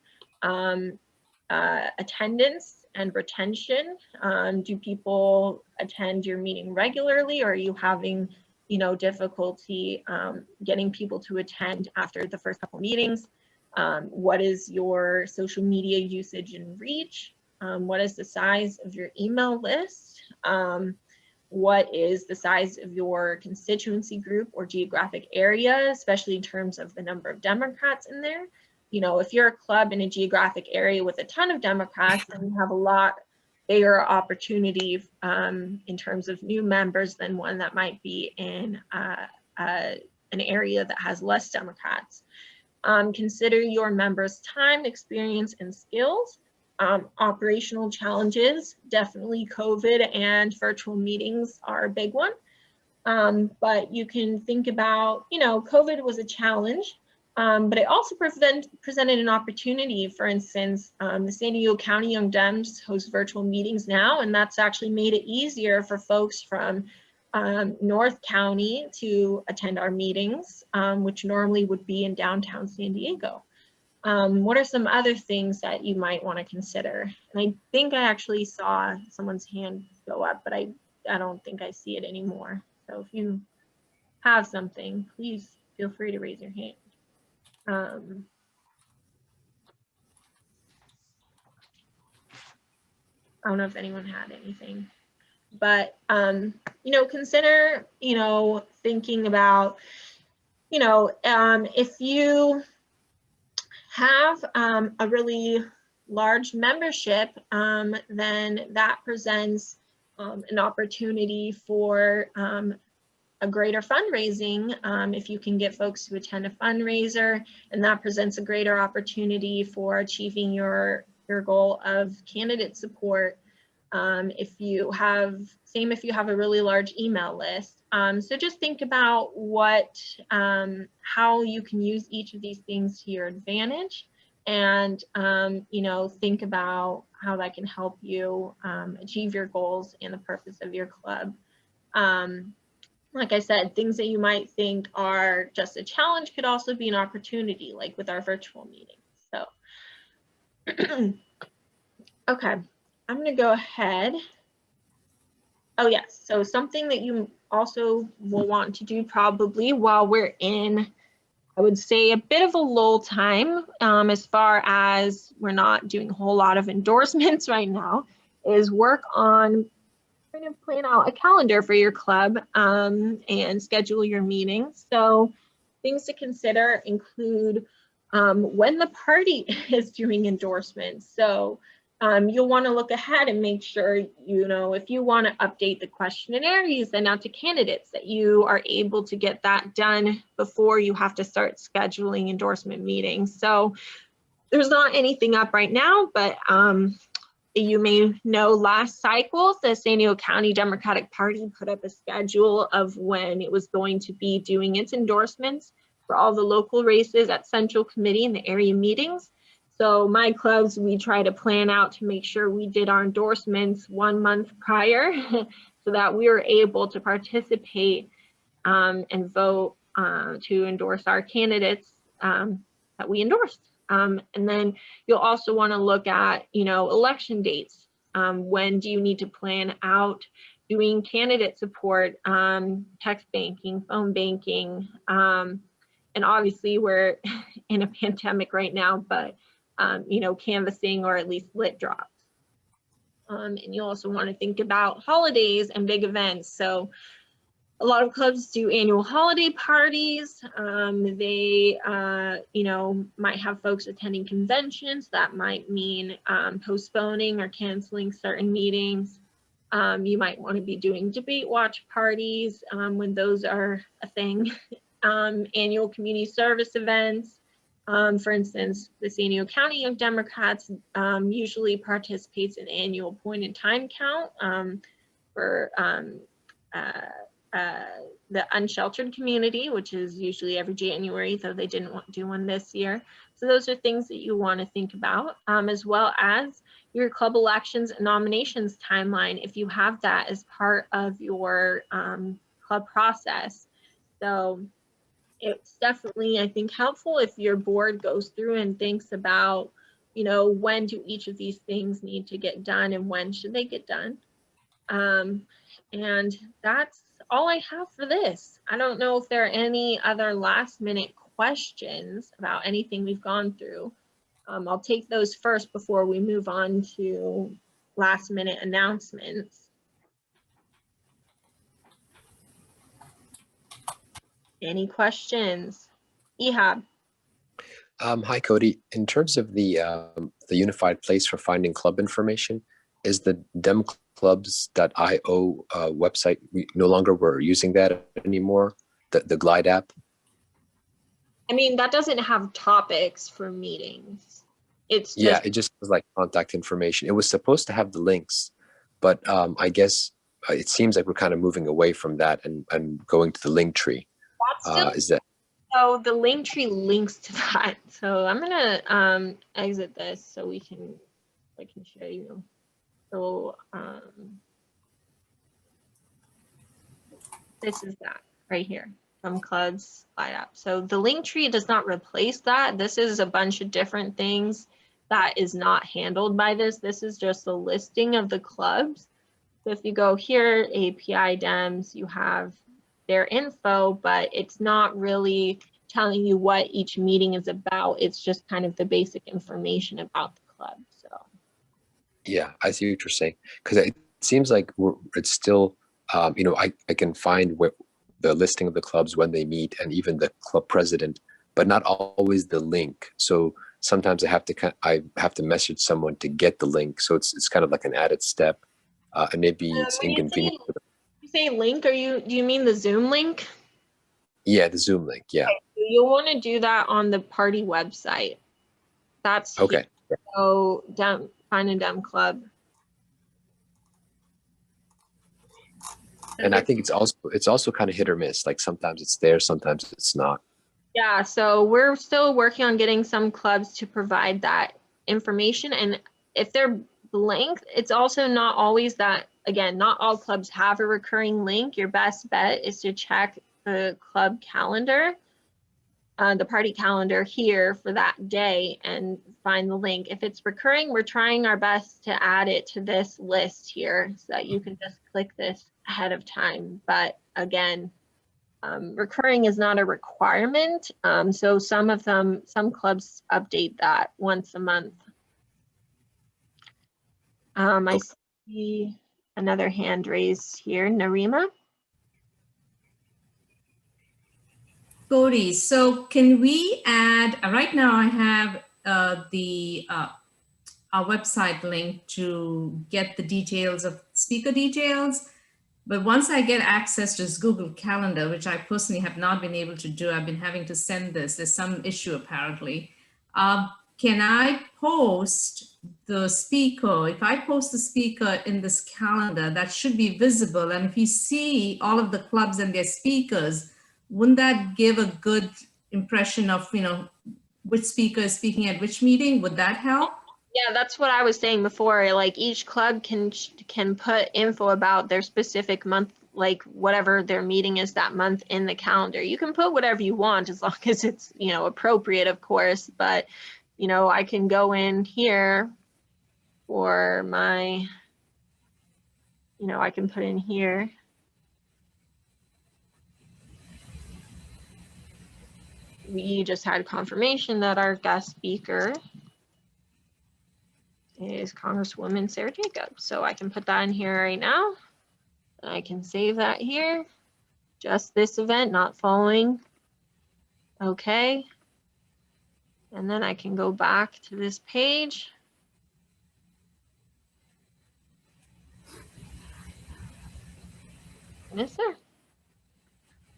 attendance and retention. Do people attend your meeting regularly, or are you having difficulty getting people to attend after the first couple meetings? What is your social media usage and reach? What is the size of your email list? What is the size of your constituency group or geographic area, especially in terms of the number of Democrats in there? If you're a club in a geographic area with a ton of Democrats, then you have a lot bigger opportunity in terms of new members than one that might be in an area that has less Democrats. Consider your members' time, experience, and skills. Operational challenges, definitely COVID and virtual meetings are a big one. But you can think about, COVID was a challenge, but it also presented an opportunity. For instance, the San Diego County Young Dems host virtual meetings now, and that's actually made it easier for folks from North County to attend our meetings, which normally would be in downtown San Diego. What are some other things that you might want to consider? And I think I actually saw someone's hand go up, but I don't think I see it anymore. So if you have something, please feel free to raise your hand. I don't know if anyone had anything, but consider thinking about if you have a really large membership, then that presents an opportunity for a greater fundraising. If you can get folks to attend a fundraiser, and that presents a greater opportunity for achieving your goal of candidate support. If you have a really large email list. So just think about how you can use each of these things to your advantage, and think about how that can help you achieve your goals and the purpose of your club. Like I said, things that you might think are just a challenge could also be an opportunity, like with our virtual meetings. So, okay, I'm gonna go ahead. Oh yes, so something that you also will want to do probably while we're in, I would say, a bit of a lull time, as far as we're not doing a whole lot of endorsements right now, is work on trying to plan out a calendar for your club and schedule your meetings. So things to consider include when the party is doing endorsements. So you'll want to look ahead and make sure, if you want to update the questionnaire you send out to candidates, that you are able to get that done before you have to start scheduling endorsement meetings. So there's not anything up right now, but you may know last cycle, the San Diego County Democratic Party put up a schedule of when it was going to be doing its endorsements for all the local races at Central Committee and the area meetings. So my clubs, we try to plan out to make sure we did our endorsements 1 month prior so that we were able to participate and vote to endorse our candidates that we endorsed. And then you'll also want to look at, election dates. When do you need to plan out doing candidate support, text banking, phone banking, and obviously we're in a pandemic right now, but canvassing or at least lit drops. And you also want to think about holidays and big events. So a lot of clubs do annual holiday parties. They, might have folks attending conventions. That might mean postponing or canceling certain meetings. You might want to be doing debate watch parties when those are a thing. Annual community service events. For instance, the San Diego County of Democrats usually participates in annual point in time count for the unsheltered community, which is usually every January, though they didn't want to do one this year. So those are things that you want to think about, as well as your club elections and nominations timeline, if you have that as part of your club process. So it's definitely, I think, helpful if your board goes through and thinks about, when do each of these things need to get done and when should they get done. And that's all I have for this. I don't know if there are any other last minute questions about anything we've gone through. I'll take those first before we move on to last minute announcements. Any questions? Ehab. Hi, Cody. In terms of the unified place for finding club information, is the demclubs.io website, no longer we're using that anymore, the Glide app? I mean, that doesn't have topics for meetings. It's just, yeah, it just was like contact information. It was supposed to have the links, but I guess it seems like we're kind of moving away from that and going to the link tree. Is that? So the link tree links to that. So I'm gonna exit this so I can show you. So this is that right here from Clubs Glide App. So the link tree does not replace that. This is a bunch of different things that is not handled by this. This is just a listing of the clubs. So if you go here, API Dems, you have their info, but it's not really telling you what each meeting is about. It's just kind of the basic information about the club. So yeah, I see what you're saying, because it seems like it's still, I can find the listing of the clubs when they meet and even the club president, but not always the link. So sometimes I have to message someone to get the link. So it's kind of like an added step, and maybe it's inconvenient. You say link, do you mean the Zoom link? Yeah, the Zoom link. Yeah. Okay, so you'll want to do that on the party website. That's okay. Here. So find a Dem Club. And I think it's also kind of hit or miss. Like sometimes it's there, sometimes it's not. Yeah, so we're still working on getting some clubs to provide that information. And if they're blank, it's also not always that, again, not all clubs have a recurring link. Your best bet is to check the club calendar, the party calendar here for that day and find the link. If it's recurring, we're trying our best to add it to this list here so that you can just click this ahead of time. But again, recurring is not a requirement. So some clubs update that once a month. I see another hand raised here, Narima. Codi, so can we add, right now I have our website link to get the details of speaker details, but once I get access to this Google Calendar, which I personally have not been able to do, I've been having to send this, there's some issue apparently. Can I post the speaker? If I post the speaker in this calendar, that should be visible. And if you see all of the clubs and their speakers, wouldn't that give a good impression of, which speaker is speaking at which meeting? Would that help? Yeah, that's what I was saying before. Like each club can put info about their specific month, like whatever their meeting is that month in the calendar. You can put whatever you want as long as it's, appropriate, of course. But, I can go in here for my, I can put in here. We just had confirmation that our guest speaker is Congresswoman Sarah Jacobs. So I can put that in here right now. And I can save that here. Just this event, not following. Okay. And then I can go back to this page. And it's there.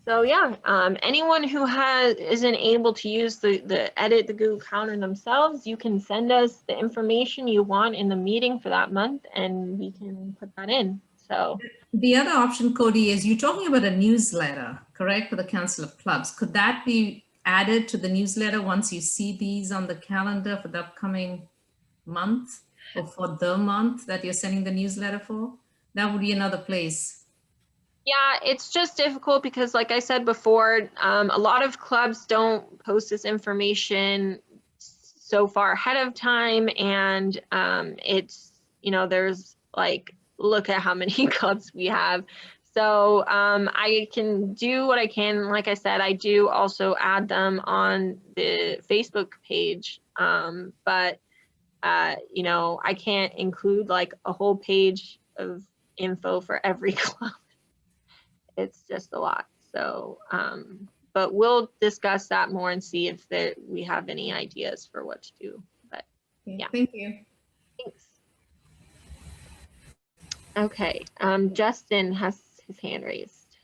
So yeah, anyone who isn't able to use edit the Google Calendar themselves, you can send us the information you want in the meeting for that month and we can put that in. So the other option, Codi, is you're talking about a newsletter, correct, for the Council of Clubs. Could that be added to the newsletter once you see these on the calendar for the upcoming month or for the month that you're sending the newsletter for? That would be another place. Yeah, it's just difficult because like I said before, a lot of clubs don't post this information so far ahead of time. And it's, there's like, look at how many clubs we have. So I can do what I can. Like I said, I do also add them on the Facebook page. But, I can't include like a whole page of info for every club. It's just a lot. So, but we'll discuss that more and see if we have any ideas for what to do. But yeah. Thank you. Thanks. Okay. Justin has his hand raised.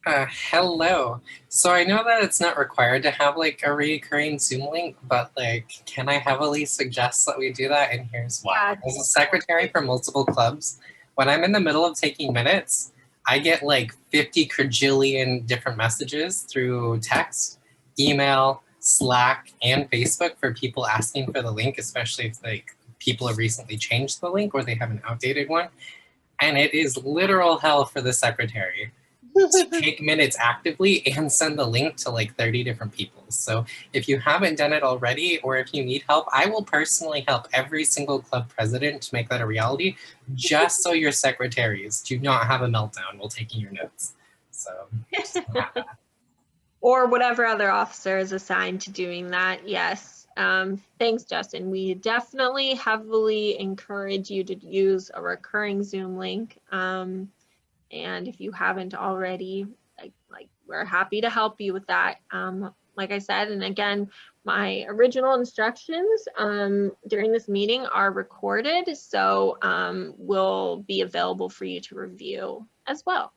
Hello. So I know that it's not required to have like a recurring Zoom link, but like, can I heavily suggest that we do that? And here's why. As a secretary for multiple clubs, when I'm in the middle of taking minutes, I get like 50 quadrillion different messages through text, email, Slack, and Facebook for people asking for the link, especially if like people have recently changed the link or they have an outdated one. And it is literal hell for the secretary to take minutes actively and send the link to like 30 different people. So if you haven't done it already, or if you need help, I will personally help every single club president to make that a reality, just so your secretaries do not have a meltdown while taking your notes. So or whatever other officer is assigned to doing that. Yes. Thanks, Justin. We definitely heavily encourage you to use a recurring Zoom link. And if you haven't already, like we're happy to help you with that. Like I said, and again, my original instructions during this meeting are recorded, so will be available for you to review as well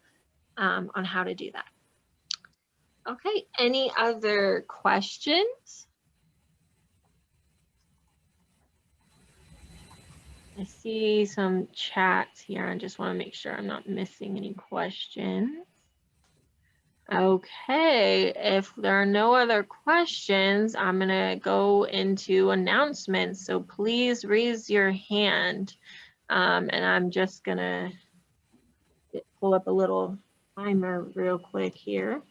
on how to do that. Okay, any other questions? I see some chats here. I just want to make sure I'm not missing any questions. Okay, if there are no other questions, I'm going to go into announcements. So please raise your hand. And I'm just going to pull up a little timer real quick here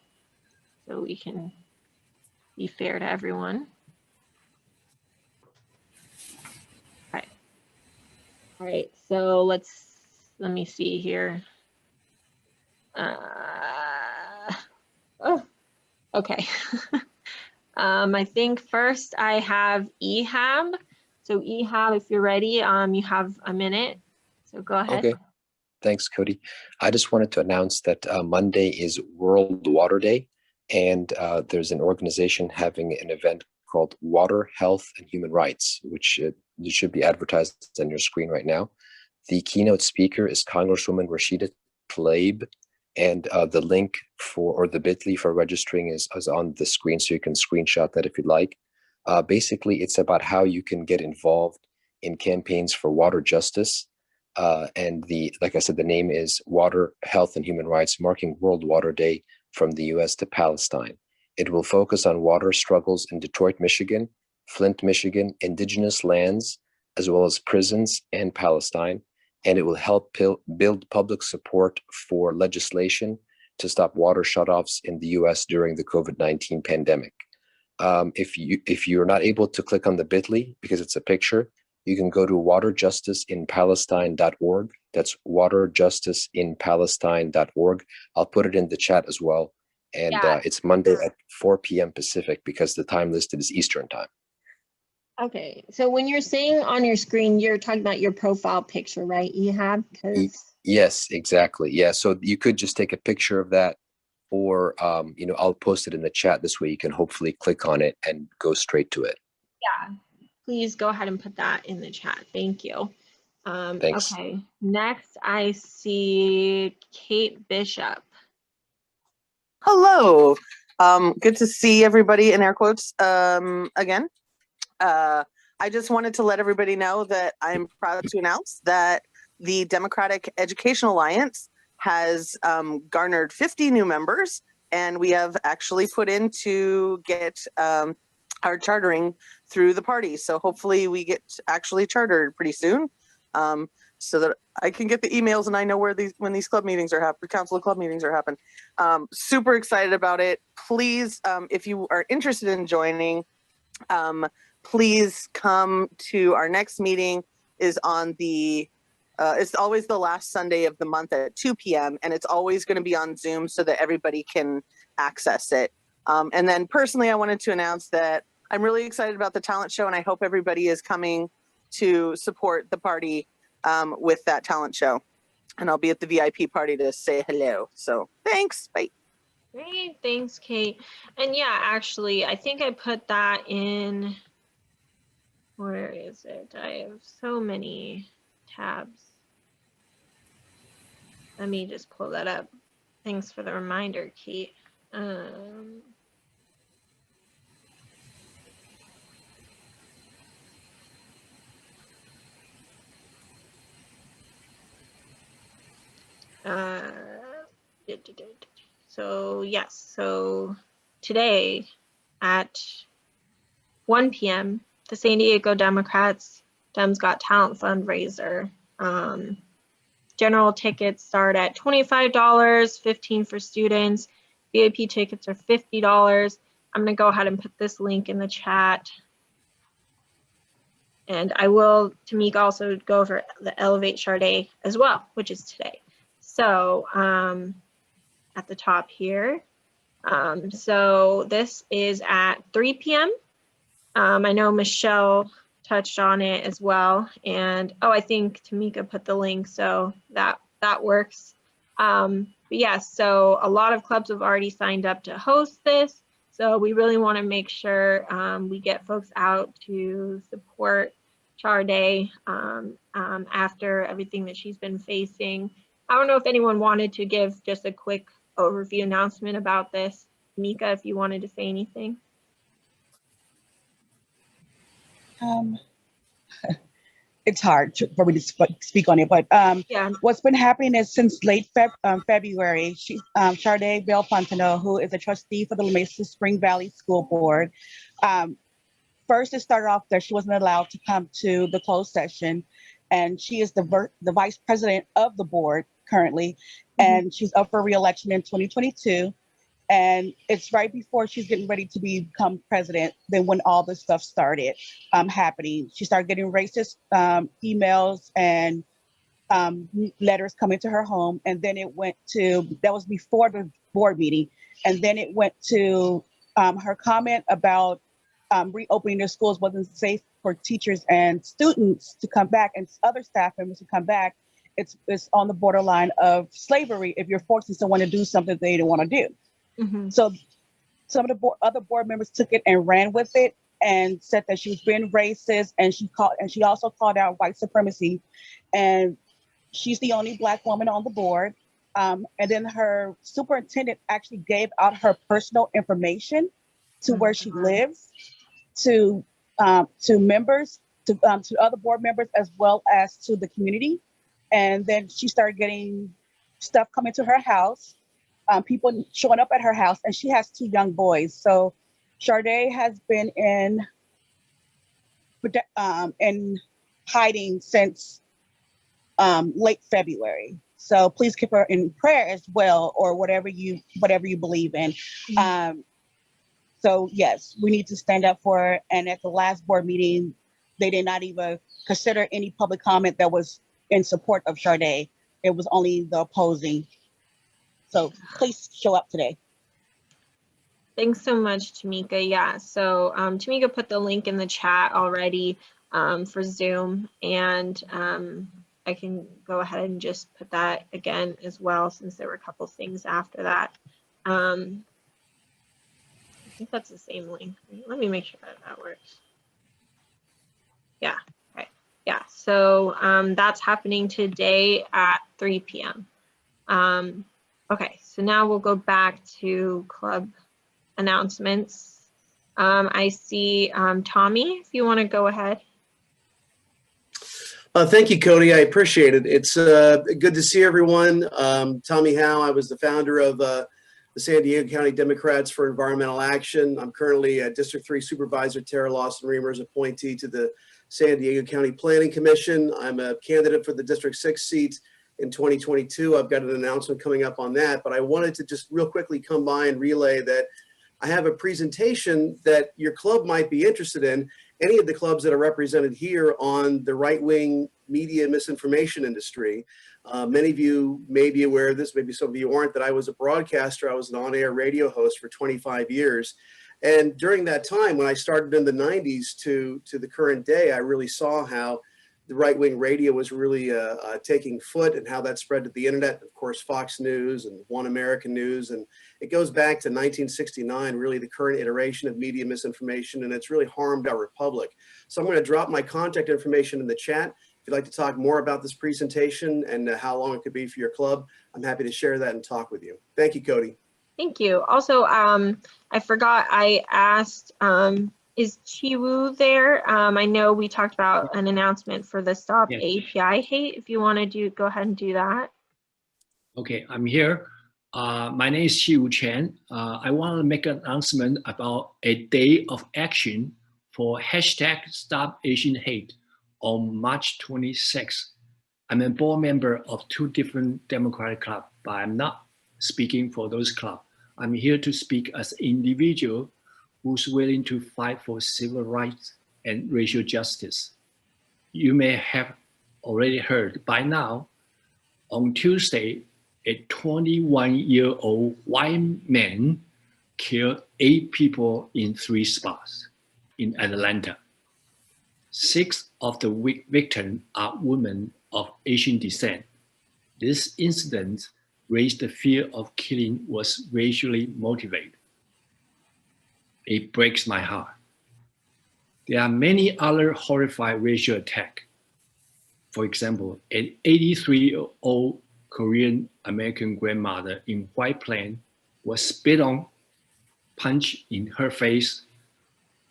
so we can be fair to everyone. Okay. All right, so let me see here. Oh, okay. I think first I have EHAB. So EHAB, if you're ready, you have a minute. So go ahead. Okay. Thanks, Cody. I just wanted to announce that Monday is World Water Day, and there's an organization having an event called Water, Health, and Human Rights, which you should be advertised on your screen right now. The keynote speaker is Congresswoman Rashida Tlaib, and the link or the bit.ly for registering is on the screen, so you can screenshot that if you'd like. Basically, it's about how you can get involved in campaigns for water justice. And like I said, the name is Water, Health, and Human Rights, marking World Water Day from the US to Palestine. It will focus on water struggles in Detroit, Michigan, Flint, Michigan, indigenous lands, as well as prisons and Palestine. And it will help build public support for legislation to stop water shutoffs in the US during the COVID-19 pandemic. If you're not able to click on the bit.ly because it's a picture, you can go to waterjusticeinpalestine.org. That's waterjusticeinpalestine.org. I'll put it in the chat as well. And it's Monday at 4 p.m. Pacific because the time listed is Eastern time. Okay, so when you're saying on your screen, you're talking about your profile picture, right, Ehab? Yes, exactly. Yeah, so you could just take a picture of that, or I'll post it in the chat. This way you can hopefully click on it and go straight to it. Yeah, please go ahead and put that in the chat. Thank you. Thanks. Okay, next I see Kate Bishop. Hello. Good to see everybody in air quotes again. I just wanted to let everybody know that I'm proud to announce that the Democratic Education Alliance has garnered 50 new members, and we have actually put in to get our chartering through the party. So hopefully we get actually chartered pretty soon, so that I can get the emails and I know when these club meetings are happening, council of club meetings are happening. Super excited about it. Please, if you are interested in joining, please come to our next meeting. Is on the it's always the last Sunday of the month at 2 p.m. and it's always going to be on Zoom so that everybody can access it. And then personally, I wanted to announce that I'm really excited about the talent show, and I hope everybody is coming to support the party with that talent show. And I'll be at the VIP party to say hello. So thanks. Bye. Great, thanks, Kate. And yeah, actually, I think I put that in. Where is it? I have so many tabs. Let me just pull that up. Thanks for the reminder, Kate. So yes, so today at 1 p.m., the San Diego Democrats Dems Got Talent fundraiser. General tickets start at $25, $15 for students. VIP tickets are $50. I'm gonna go ahead and put this link in the chat. And I will, Tamika, also go over the Elevate Charday as well, which is today. So at the top here. So this is at 3 p.m. I know Michelle touched on it as well. And I think Tamika put the link, so that works. But yeah, so a lot of clubs have already signed up to host this. So we really want to make sure we get folks out to support Charday after everything that she's been facing. I don't know if anyone wanted to give just a quick overview announcement about this. Mika, if you wanted to say anything. It's hard for me to speak on it, but yeah. What's been happening is since late February, Charday Bell Fontenot, who is a trustee for the La Mesa Spring Valley School Board, first it started off that she wasn't allowed to come to the closed session, and she is the vice president of the board currently, and she's up for re-election in 2022. And it's right before she's getting ready to become president, then when all this stuff started happening. She started getting racist emails and letters coming to her home. And then it went to, that was before the board meeting. And then it went to her comment about reopening their schools wasn't safe for teachers and students to come back and other staff members to come back. It's on the borderline of slavery if you're forcing someone to do something they don't want to do. So some of the other board members took it and ran with it and said that she was being racist, and she also called out white supremacy. And she's the only Black woman on the board. And then her superintendent actually gave out her personal information to where she lives to members, to other board members, as well as to the community. And then she started getting stuff coming to her house. People showing up at her house, and she has 2 young boys. So Charday has been in hiding since late February. So please keep her in prayer as well, or whatever you believe in. So yes, we need to stand up for her. And at the last board meeting, they did not even consider any public comment that was in support of Charday. It was only the opposing. So please show up today. Thanks so much, Tamika. Yeah, so Tamika put the link in the chat already for Zoom, and I can go ahead and just put that again as well, since there were a couple things after that. I think that's the same link. Let me make sure that works. Yeah, okay. Yeah, so that's happening today at 3 p.m. Okay, so now we'll go back to club announcements. I see Tommy, if you want to go ahead. Thank you, Cody. I appreciate it. It's good to see everyone. Tommy Howe, I was the founder of the San Diego County Democrats for Environmental Action. I'm currently a District 3 Supervisor, Tara Lawson-Reamer's appointee to the San Diego County Planning Commission. I'm a candidate for the District 6 seat in 2022. I've got an announcement coming up on that, but I wanted to just real quickly come by and relay that I have a presentation that your club might be interested in, any of the clubs that are represented here, on the right-wing media misinformation industry. Many of you may be aware of this, maybe some of you aren't, that I was a broadcaster. I was an on-air radio host for 25 years. And during that time, when I started in the 90s to the current day, I really saw how the right-wing radio was really taking foot, and how that spread to the internet. Of course, Fox News and One American News, and it goes back to 1969, really the current iteration of media misinformation, and it's really harmed our republic. So I'm going to drop my contact information in the chat. If you'd like to talk more about this presentation and how long it could be for your club, I'm happy to share that and talk with you. Thank you, Cody. Thank you. Also, I forgot, I asked, is Chiwu there? I know we talked about an announcement for the Stop API Hate. If you want to go ahead and do that. Okay, I'm here. My name is Chiwu Chen. I want to make an announcement about a day of action for hashtag Stop Asian Hate on March 26th. I'm a board member of 2 different Democratic clubs, but I'm not speaking for those clubs. I'm here to speak as an individual who's willing to fight for civil rights and racial justice. You may have already heard by now, on Tuesday, a 21-year-old white man killed 8 people in 3 spots in Atlanta. 6 of the victims are women of Asian descent. This incident raised the fear of killing was racially motivated. it breaks my heart. There are many other horrified racial attacks. For example, an 83-year-old Korean American grandmother in White Plains was spit on, punched in her face,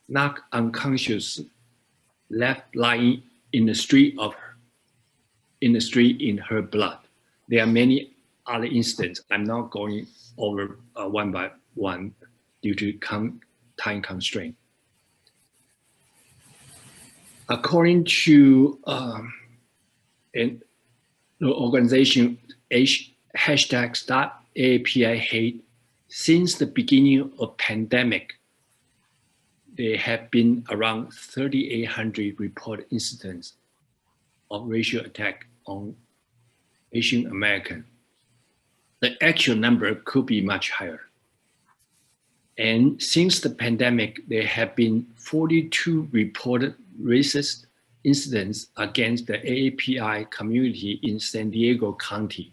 knocked unconscious, left lying in the street in her blood. There are many other incidents. I'm not going over one by one due to time constraint. According to the organization hashtag Stop AAPI Hate, since the beginning of pandemic, there have been around 3,800 reported incidents of racial attack on Asian American. The actual number could be much higher. And since the pandemic, there have been 42 reported racist incidents against the AAPI community in San Diego County.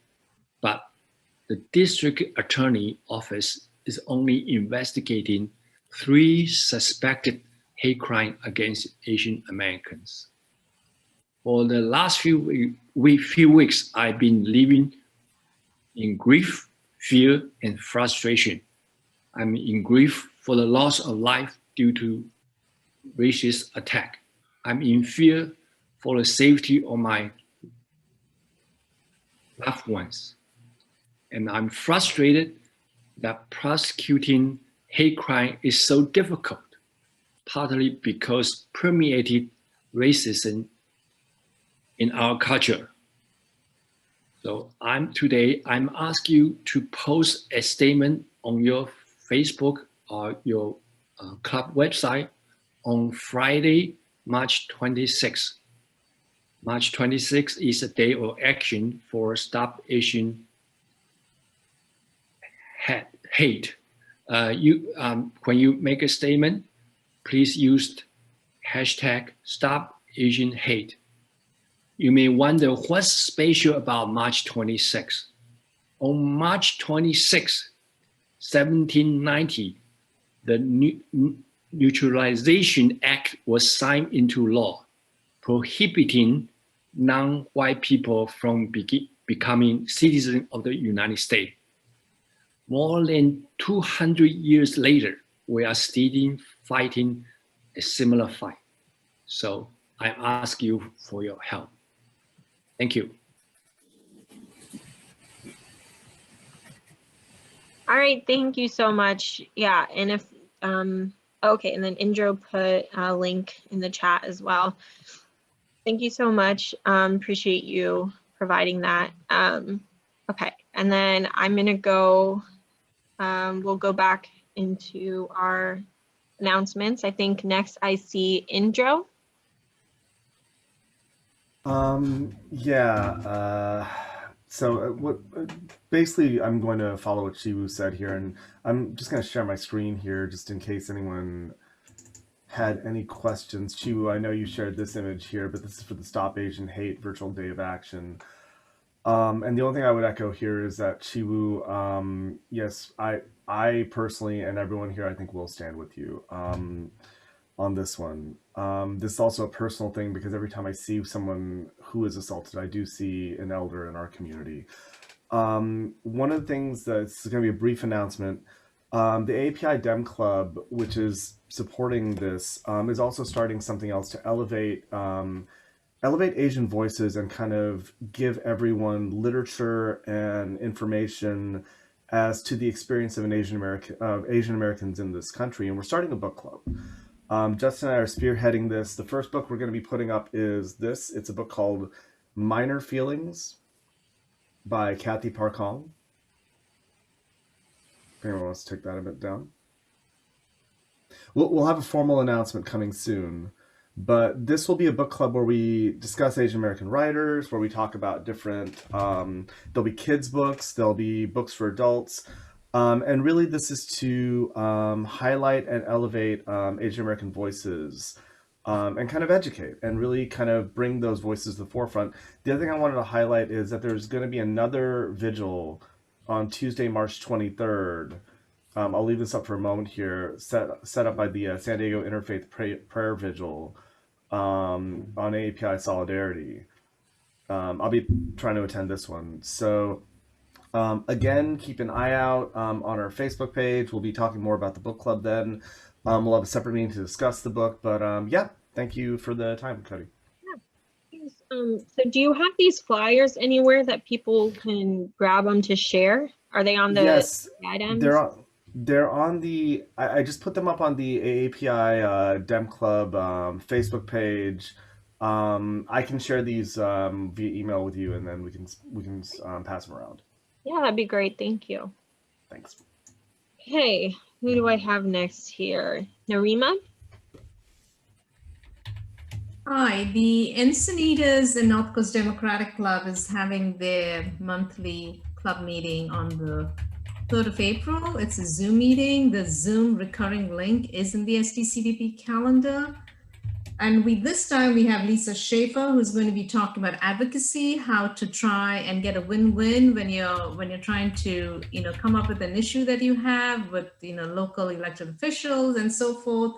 But the district attorney office is only investigating 3 suspected hate crimes against Asian Americans. For the last few weeks, I've been living in grief, fear, and frustration. I'm in grief for the loss of life due to racist attack. I'm in fear for the safety of my loved ones. And I'm frustrated that prosecuting hate crime is so difficult, partly because permeated racism in our culture. So today I'm asking you to post a statement on your Facebook or your club website on Friday, March 26th. March 26th is a day of action for Stop Asian Hate. When you make a statement, please use hashtag Stop Asian Hate. You may wonder what's special about March 26th. On March 26, 1790, the Naturalization Act was signed into law, prohibiting non-white people from becoming citizens of the United States. More than 200 years later, we are still fighting a similar fight. So I ask you for your help. Thank you. All right, thank you so much. Yeah, and if, okay, and then Indro put a link in the chat as well. Thank you so much. Appreciate you providing that. Okay, and then I'm gonna go, we'll go back into our announcements. I think next I see Indro. Basically I'm going to follow what Shiwu said here, and I'm just going to share my screen here just in case anyone had any questions. Shiwu, I know you shared this image here, but this is for the Stop Asian Hate virtual day of action. And the only thing I would echo here is that Shiwu, yes, I personally and everyone here, I think will stand with you on this one. This is also a personal thing because every time I see someone who is assaulted, I do see an elder in our community. One of the things that's going to be a brief announcement, the API Dem Club, which is supporting this, is also starting something else to elevate Asian voices and kind of give everyone literature and information as to the experience of Asian Americans in this country. And we're starting a book club. Justin and I are spearheading this. The first book we're going to be putting up is this. It's a book called Minor Feelings by Kathy Parkong. If anyone wants to take that a bit down. We'll have a formal announcement coming soon, but this will be a book club where we discuss Asian American writers, where we talk about different, there'll be kids books, there'll be books for adults. And really this is to highlight and elevate Asian American voices and kind of educate and really kind of bring those voices to the forefront. The other thing I wanted to highlight is that there's going to be another vigil on Tuesday, March 23rd I'll leave this up for a moment here, set up by the San Diego Interfaith Prayer Vigil on AAPI Solidarity. I'll be trying to attend this one. So again, keep an eye out on our Facebook page. We'll be talking more about the book club then. We'll have a separate meeting to discuss the book, but yeah, thank you for the time, Codi. So do you have these flyers anywhere that people can grab them to share? Are they on the Yes, items? they're on the, I just put them up on the AAPI Dem Club Facebook page. I can share these via email with you, and then we can pass them around. Yeah, that'd be great. Thank you. Thanks. Okay, who do I have next here? Narima? Hi, the Encinitas and North Coast Democratic Club is having their monthly club meeting on the 3rd of April. It's a Zoom meeting. The Zoom recurring link is in the SDCDP calendar. And this time we have Lisa Schaefer, who's going to be talking about advocacy, how to try and get a win-win when you're trying to, come up with an issue that you have with, local elected officials and so forth.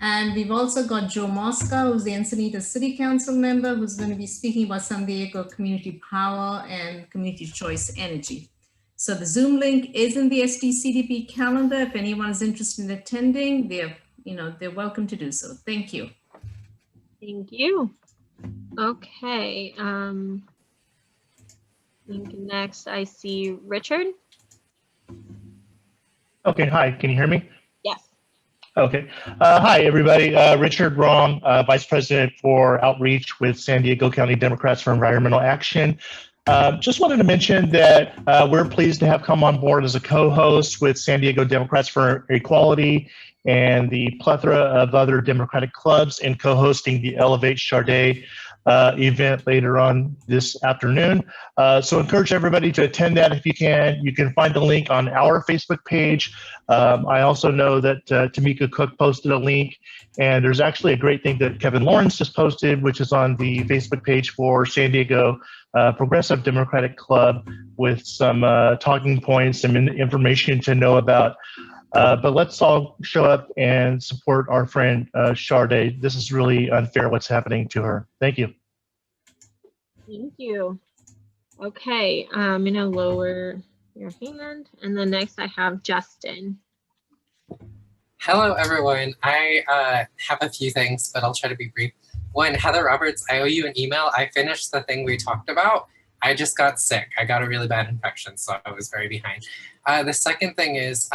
And we've also got Joe Mosca, who's the Encinitas City Council member, who's going to be speaking about San Diego community power and community choice energy. So the Zoom link is in the SDCDP calendar. If anyone is interested in attending, they're welcome to do so. Thank you. Thank you. Okay. I think next I see Richard. Okay, hi, can you hear me? Yes. Okay. Hi, everybody. Richard Wrong, Vice President for Outreach with San Diego County Democrats for Environmental Action. Just wanted to mention that we're pleased to have come on board as a co-host with San Diego Democrats for Equality and the plethora of other Democratic clubs in co-hosting the Elevate Charday event later on this afternoon. So encourage everybody to attend that if you can. You can find the link on our Facebook page. I also know that Tamika Cook posted a link, and there's actually a great thing that Kevin Lawrence just posted, which is on the Facebook page for San Diego Progressive Democratic Club with some talking points, some information to know about. But let's all show up and support our friend Charday. This is really unfair what's happening to her. Thank you. Thank you. Okay, I'm gonna lower your hand, and then next I have Justin. Hello, everyone. I have a few things, but I'll try to be brief. One, Heather Roberts, I owe you an email. I finished the thing we talked about. I just got sick. I got a really bad infection, so I was very behind. The second thing is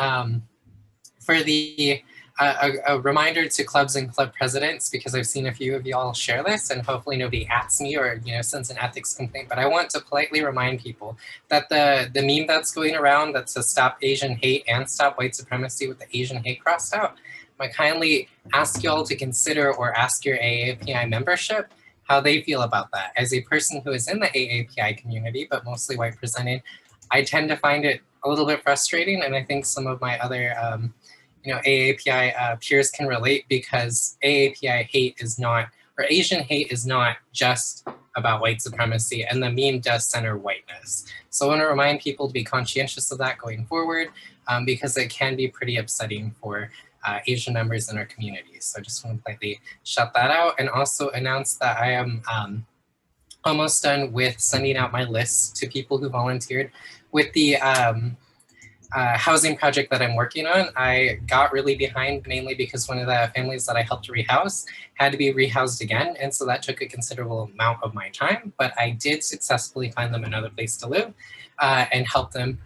for the a reminder to clubs and club presidents, because I've seen a few of y'all share this, and hopefully nobody ats me or sends an ethics complaint. But I want to politely remind people that the meme that's going around that says "Stop Asian Hate" and "Stop White Supremacy" with the Asian hate crossed out, I kindly ask y'all to consider or ask your AAPI membership how they feel about that. As a person who is in the AAPI community, but mostly white presented, I tend to find it a little bit frustrating, and I think some of my other AAPI peers can relate, because AAPI hate is not, or Asian hate is not just about white supremacy, and the meme does center whiteness. So I want to remind people to be conscientious of that going forward, because it can be pretty upsetting for Asian members in our communities. So I just want to politely shout that out, and also announce that I am almost done with sending out my list to people who volunteered with the housing project that I'm working on. I got really behind, mainly because one of the families that I helped rehouse had to be rehoused again, and so that took a considerable amount of my time, but I did successfully find them another place to live and help them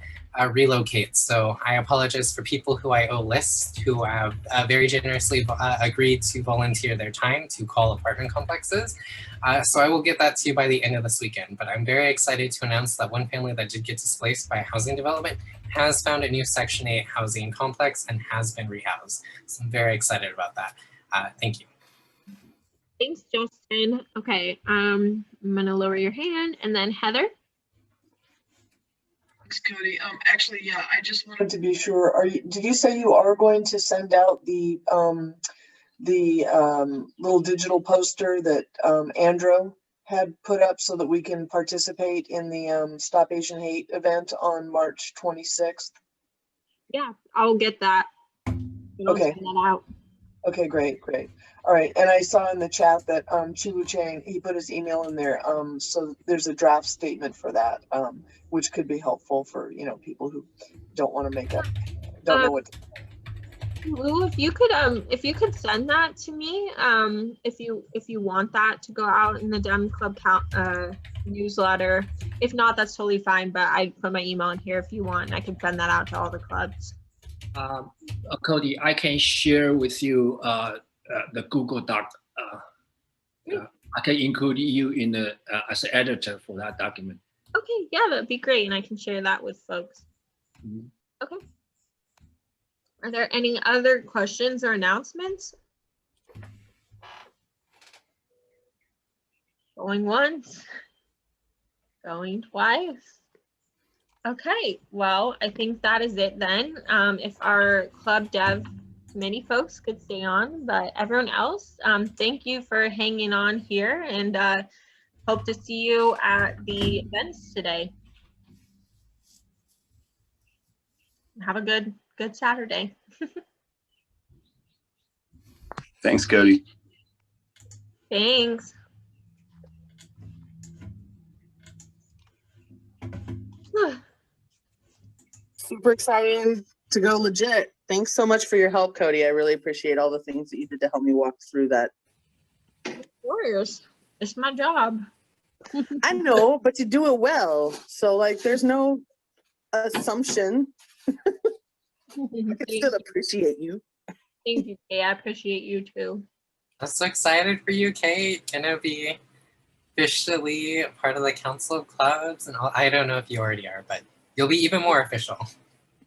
relocate. So I apologize for people who I owe lists, who have very generously agreed to volunteer their time to call apartment complexes. So I will get that to you by the end of this weekend. But I'm very excited to announce that one family that did get displaced by a housing development has found a new Section 8 housing complex and has been rehoused. So I'm very excited about that. Thank you. Thanks, Justin. Okay, I'm gonna lower your hand, and then Heather. Thanks, Codi. Actually, yeah, I just wanted to be sure. Did you say you are going to send out the little digital poster that Andrew had put up so that we can participate in the Stop Asian Hate event on March 26th? Yeah, I'll get that. Okay. Send that out. Okay, great. All right, and I saw in the chat that Chiwu Chang, he put his email in there. So there's a draft statement for that, which could be helpful for people who don't want to make up, don't know what. Lou, if you could send that to me, if you want that to go out in the Dem Club newsletter. If not, that's totally fine. But I put my email in here if you want. I can send that out to all the clubs. Codi, I can share with you the Google Doc. I can include you in the as an editor for that document. Okay, yeah, that'd be great, and I can share that with folks. Mm-hmm. Okay. Are there any other questions or announcements? Going once, going twice. Okay, well, I think that is it then. If our club dev committee folks could stay on, but everyone else, thank you for hanging on here, and hope to see you at the events today. Have a good Saturday. Thanks, Codi. Thanks. Super excited to go legit. Thanks so much for your help, Codi. I really appreciate all the things that you did to help me walk through that. Of course, it's my job. I know, but you do it well. So like, there's no assumption. I still appreciate you. Thank you, Kay. I appreciate you too. I'm so excited for you, Kate. Gonna be officially part of the Council of Clubs, and all. I don't know if you already are, but you'll be even more official.